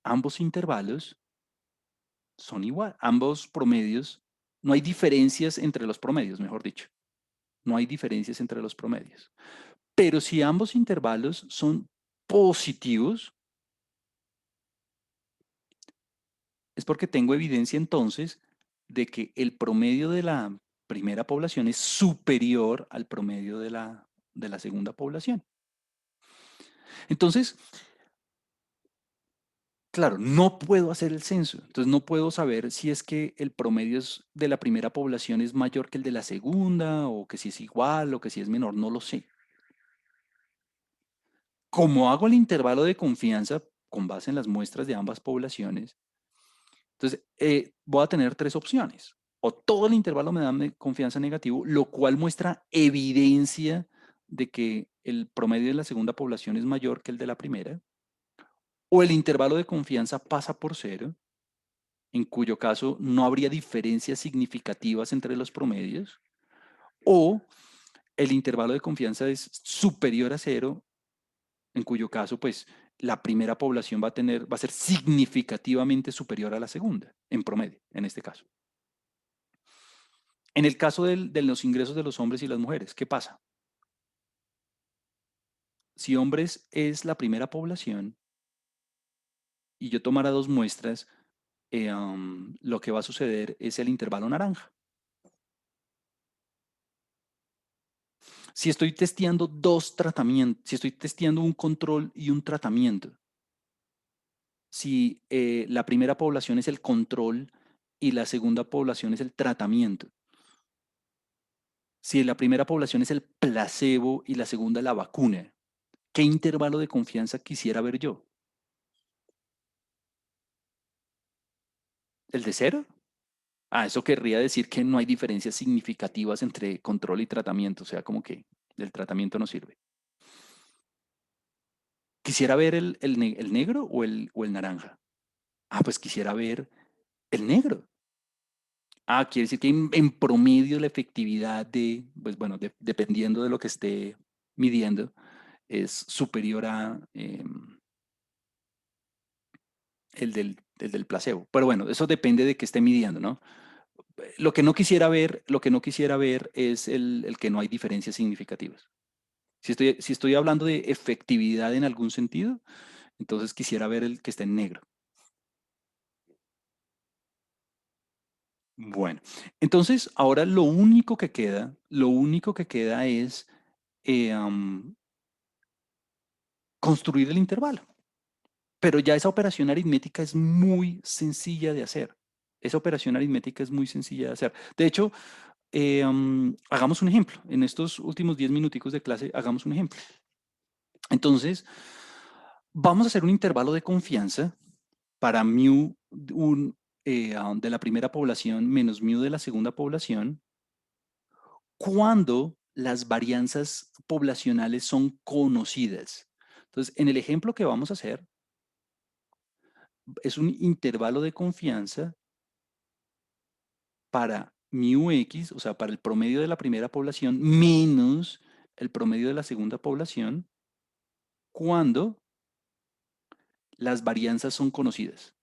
ambos intervalos son igual, ambos promedios, no hay diferencias entre los promedios, mejor dicho, no hay diferencias entre los promedios. Pero si ambos intervalos son positivos, es porque tengo evidencia entonces de que el promedio de la primera población es superior al promedio de la segunda población. Entonces, claro, no puedo hacer el censo, entonces no puedo saber si es que el promedio de la primera población es mayor que el de la segunda, o que si es igual, o que si es menor, no lo sé. Como hago el intervalo de confianza con base en las muestras de ambas poblaciones, entonces voy a tener tres opciones. O todo el intervalo me da confianza negativo, lo cual muestra evidencia de que el promedio de la segunda población es mayor que el de la primera, o el intervalo de confianza pasa por cero, en cuyo caso no habría diferencias significativas entre los promedios, o el intervalo de confianza es superior a cero, en cuyo caso, pues, la primera población va a ser significativamente superior a la segunda, en promedio, en este caso. En el caso de los ingresos de los hombres y las mujeres, ¿qué pasa? Si hombres es la primera población y yo tomara dos muestras, lo que va a suceder es el intervalo naranja. Si estoy testeando dos tratamientos, si estoy testeando un control y un tratamiento, si la primera población es el control y la segunda población es el tratamiento, si la primera población es el placebo y la segunda la vacuna, ¿qué intervalo de confianza quisiera ver yo? ¿El de cero? Ah, eso querría decir que no hay diferencias significativas entre control y tratamiento, o sea, como que el tratamiento no sirve. ¿Quisiera ver el negro o el naranja? Ah, pues quisiera ver el negro. Ah, quiere decir que en promedio la efectividad pues bueno, dependiendo de lo que esté midiendo, es superior a el del placebo. Pero bueno, eso depende de qué esté midiendo, ¿no? Lo que no quisiera ver es el que no hay diferencias significativas. Si estoy hablando de efectividad en algún sentido, entonces quisiera ver el que esté en negro. Bueno, entonces ahora lo único que queda es construir el intervalo. Pero ya esa operación aritmética es muy sencilla de hacer. Esa operación aritmética es muy sencilla de hacer. De hecho, hagamos un ejemplo. En estos últimos 10 minuticos de clase, hagamos un ejemplo. Entonces, vamos a hacer un intervalo de confianza para mu de la primera población menos mu de la segunda población cuando las varianzas poblacionales son conocidas. Entonces, en el ejemplo que vamos a hacer, es un intervalo de confianza para mu x, o sea, para el promedio de la primera población menos el promedio de la segunda población, cuando las varianzas son conocidas.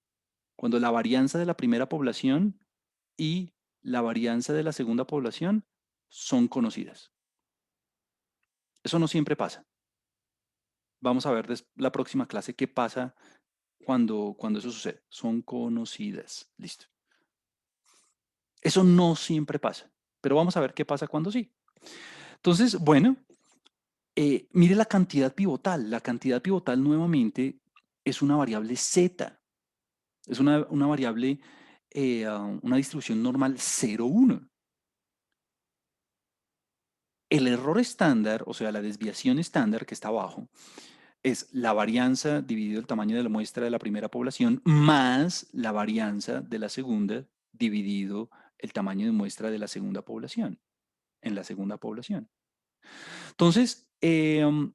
Cuando la varianza de la primera población y la varianza de la segunda población son conocidas. Eso no siempre pasa. Vamos a ver la próxima clase qué pasa cuando eso sucede. Son conocidas. Listo. Eso no siempre pasa, pero vamos a ver qué pasa cuando sí. Entonces, bueno, mire la cantidad pivotal. La cantidad pivotal nuevamente es una variable z. Es una variable, una distribución normal 0,1. El error estándar, o sea, la desviación estándar que está abajo, es la varianza dividido el tamaño de la muestra de la primera población más la varianza de la segunda dividido el tamaño de muestra de la segunda población, en la segunda población. Entonces, el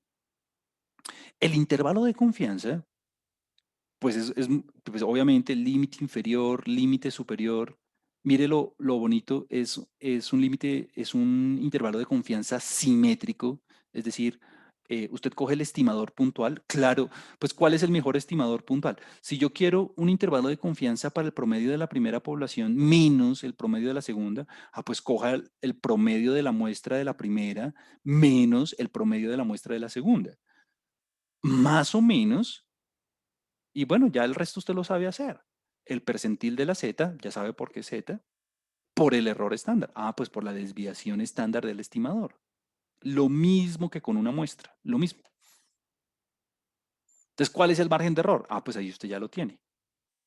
intervalo de confianza, pues pues obviamente límite inferior, límite superior. Mire lo bonito, es un límite, es un intervalo de confianza simétrico, es decir, usted coge el estimador puntual, claro, pues ¿cuál es el mejor estimador puntual? Si yo quiero un intervalo de confianza para el promedio de la primera población menos el promedio de la segunda, pues coja el promedio de la muestra de la primera menos el promedio de la muestra de la segunda. Más o menos, y bueno, ya el resto usted lo sabe hacer. El percentil de la Z, ya sabe por qué Z, por el error estándar. Ah, pues por la desviación estándar del estimador. Lo mismo que con una muestra, lo mismo. Entonces, ¿cuál es el margen de error? Ah, pues ahí usted ya lo tiene.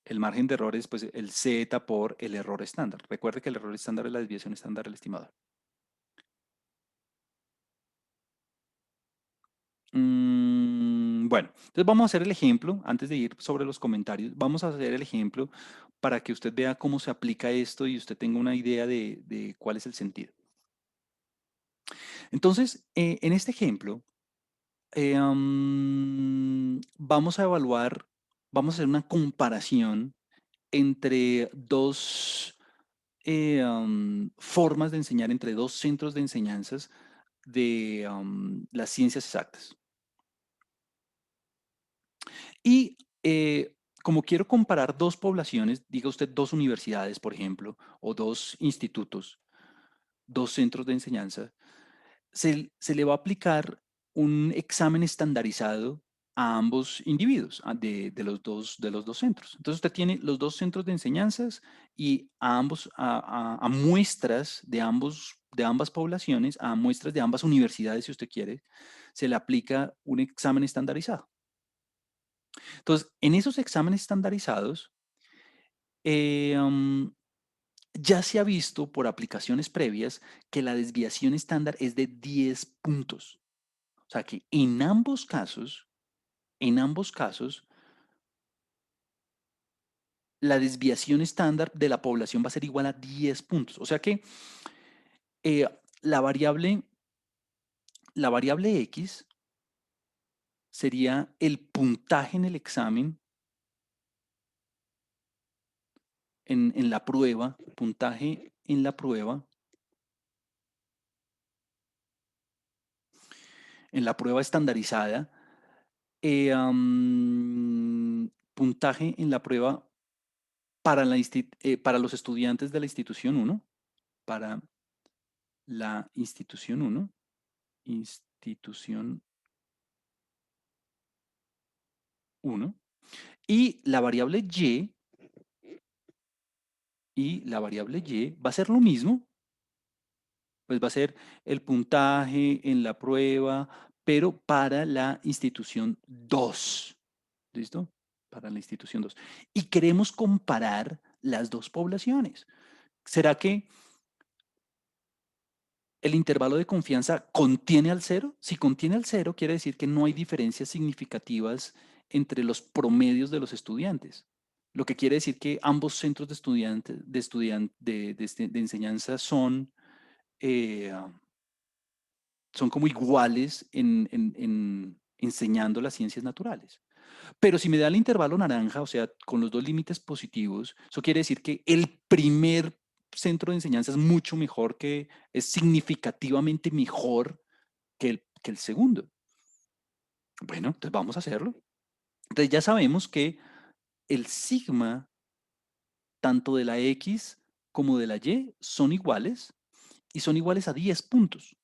El margen de error es pues el Z por el error estándar. Recuerde que el error estándar es la desviación estándar del estimador. Bueno, entonces vamos a hacer el ejemplo, antes de ir sobre los comentarios, vamos a hacer el ejemplo para que usted vea cómo se aplica esto y usted tenga una idea de cuál es el sentido. Entonces, en este ejemplo, vamos a evaluar, vamos a hacer una comparación entre dos formas de enseñar, entre dos centros de enseñanzas de las ciencias exactas. Y como quiero comparar dos poblaciones, diga usted dos universidades, por ejemplo, o dos institutos, dos centros de enseñanza, se le va a aplicar un examen estandarizado a ambos individuos de los dos centros. Entonces usted tiene los dos centros de enseñanzas y a ambos, a muestras de ambas poblaciones, a muestras de ambas universidades, si usted quiere, se le aplica un examen estandarizado. Entonces, en esos exámenes estandarizados, eh, um, ya se ha visto por aplicaciones previas que la desviación estándar es de 10 puntos. O sea que en ambos casos, la desviación estándar de la población va a ser igual a 10 puntos. O sea que eh, la variable, la variable X sería el puntaje en el examen, en la prueba, puntaje en la prueba estandarizada, puntaje en la prueba para, para los estudiantes de la institución uno, para la institución uno, y la variable la variable y va a ser lo mismo, pues va a ser el puntaje en la prueba, pero para la institución 2. ¿Listo? Para la institución 2. Y queremos comparar las dos poblaciones. ¿Será que el intervalo de confianza contiene al cero? Si contiene al cero, quiere decir que no hay diferencias significativas entre los promedios de los estudiantes. Lo que quiere decir que ambos centros de estudiantes, de enseñanza eh, son como iguales en enseñando las ciencias naturales. Pero si me da el intervalo naranja, o sea, con los dos límites positivos, eso quiere decir que el primer centro de enseñanza es mucho mejor es significativamente mejor que el segundo. Bueno, entonces vamos a hacerlo. Entonces ya sabemos que el sigma, tanto de la X como de la Y, son iguales y son iguales a 10 puntos.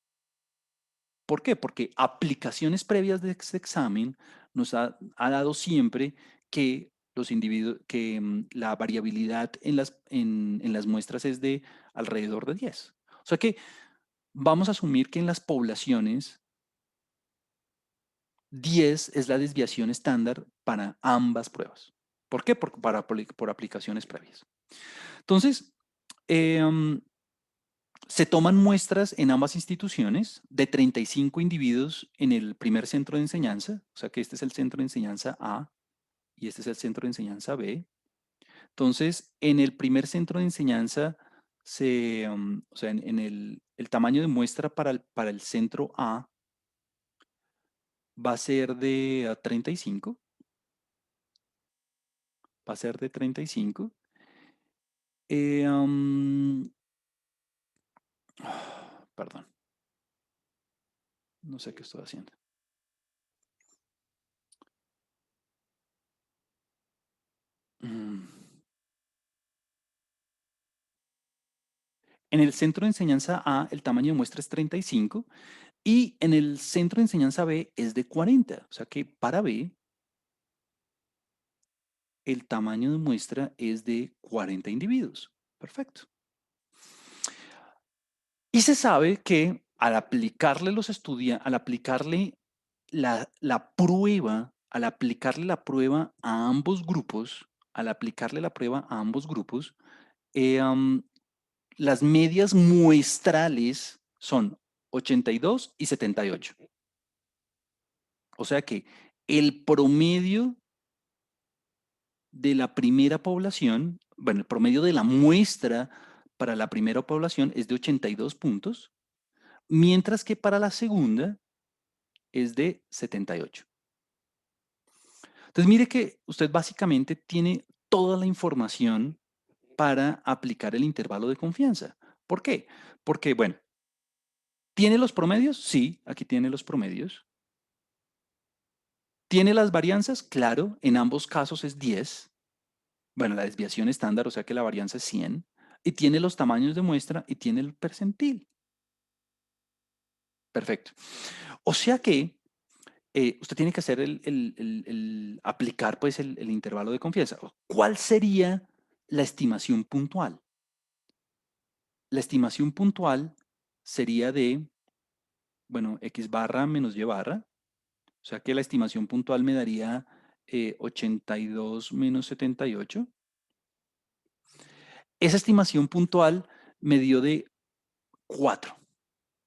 ¿Por qué? Porque aplicaciones previas de este examen nos ha dado siempre que los individuos, que la variabilidad en las muestras es de alrededor de 10. O sea que vamos a asumir que en las poblaciones 10 es la desviación estándar para ambas pruebas. ¿Por qué? Por aplicaciones previas. Entonces, em, se toman muestras en ambas instituciones de 35 individuos en el primer centro de enseñanza, o sea que este es el centro de enseñanza A y este es el centro de enseñanza B. Entonces, en el primer centro de enseñanza, o sea, en el tamaño de muestra para el centro A va a ser de 35, va a ser de 35. Eh, um, perdón, no sé qué estoy haciendo. Mm. En el centro de enseñanza A, el tamaño de muestra es 35 y en el centro de enseñanza B es de 40. O sea que para B, el tamaño de muestra es de 40 individuos. Perfecto. Y se sabe que al aplicarle al aplicarle la prueba, al aplicarle la prueba a ambos grupos, al aplicarle la prueba a ambos grupos, eh, um, las medias muestrales son 82 y 78. O sea que el promedio de la primera población, bueno, el promedio de la muestra para la primera población es de 82 puntos, mientras que para la segunda es de 78. Entonces, mire que usted básicamente tiene toda la información para aplicar el intervalo de confianza. ¿Por qué? Porque, bueno, ¿tiene los promedios? Sí, aquí tiene los promedios. ¿Tiene las varianzas? Claro, en ambos casos es 10. Bueno, la desviación estándar, o sea que la varianza es 100. Y tiene los tamaños de muestra y tiene el percentil. Perfecto. O sea que usted tiene que hacer aplicar pues el intervalo de confianza. ¿Cuál sería la estimación puntual? La estimación puntual sería de, bueno, x barra menos y barra. O sea que la estimación puntual me daría 82 menos 78. Esa estimación puntual me dio de 4,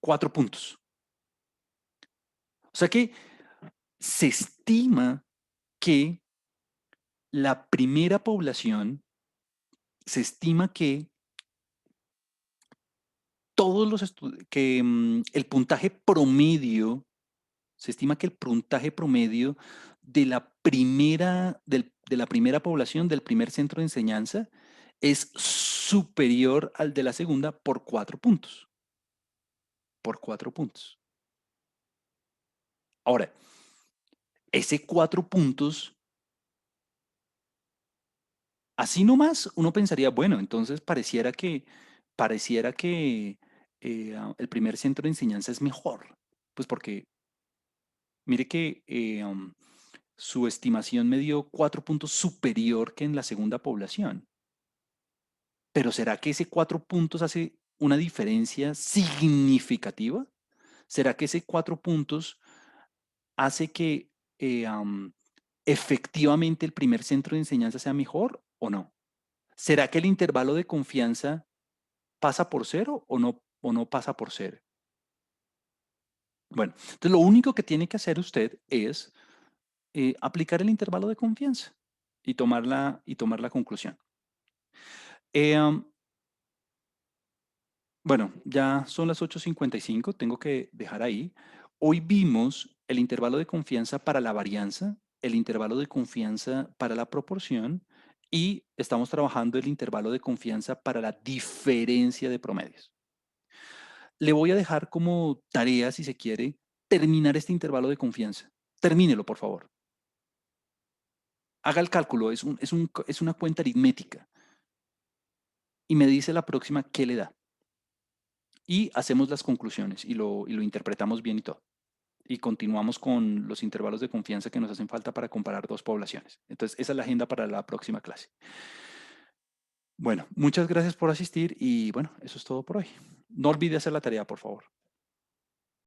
4 puntos. O sea que se estima que la primera población, se estima que el puntaje promedio, se estima que el puntaje promedio de la primera población, del primer centro de enseñanza, es superior al de la segunda por 4 puntos. Por 4 puntos. Ahora, ese 4 puntos, así nomás, uno pensaría, bueno, entonces pareciera que el primer centro de enseñanza es mejor. Pues porque mire que su estimación me dio 4 puntos superior que en la segunda población. Pero ¿será que ese 4 puntos hace una diferencia significativa? ¿Será que ese 4 puntos hace que efectivamente el primer centro de enseñanza sea mejor o no? ¿Será que el intervalo de confianza pasa por cero o no pasa por cero? Bueno, entonces lo único que tiene que hacer usted es aplicar el intervalo de confianza y tomar la conclusión. Eh, um, bueno, ya son las 8:55, tengo que dejar ahí. Hoy vimos el intervalo de confianza para la varianza, el intervalo de confianza para la proporción y estamos trabajando el intervalo de confianza para la diferencia de promedios. Le voy a dejar como tarea, si se quiere, terminar este intervalo de confianza. Termínelo, por favor. Haga el cálculo, es una cuenta aritmética y me dice la próxima qué le da. Y hacemos las conclusiones y lo interpretamos bien y todo. Y continuamos con los intervalos de confianza que nos hacen falta para comparar dos poblaciones. Entonces, esa es la agenda para la próxima clase. Bueno, muchas gracias por asistir y bueno, eso es todo por hoy. No olvide hacer la tarea, por favor.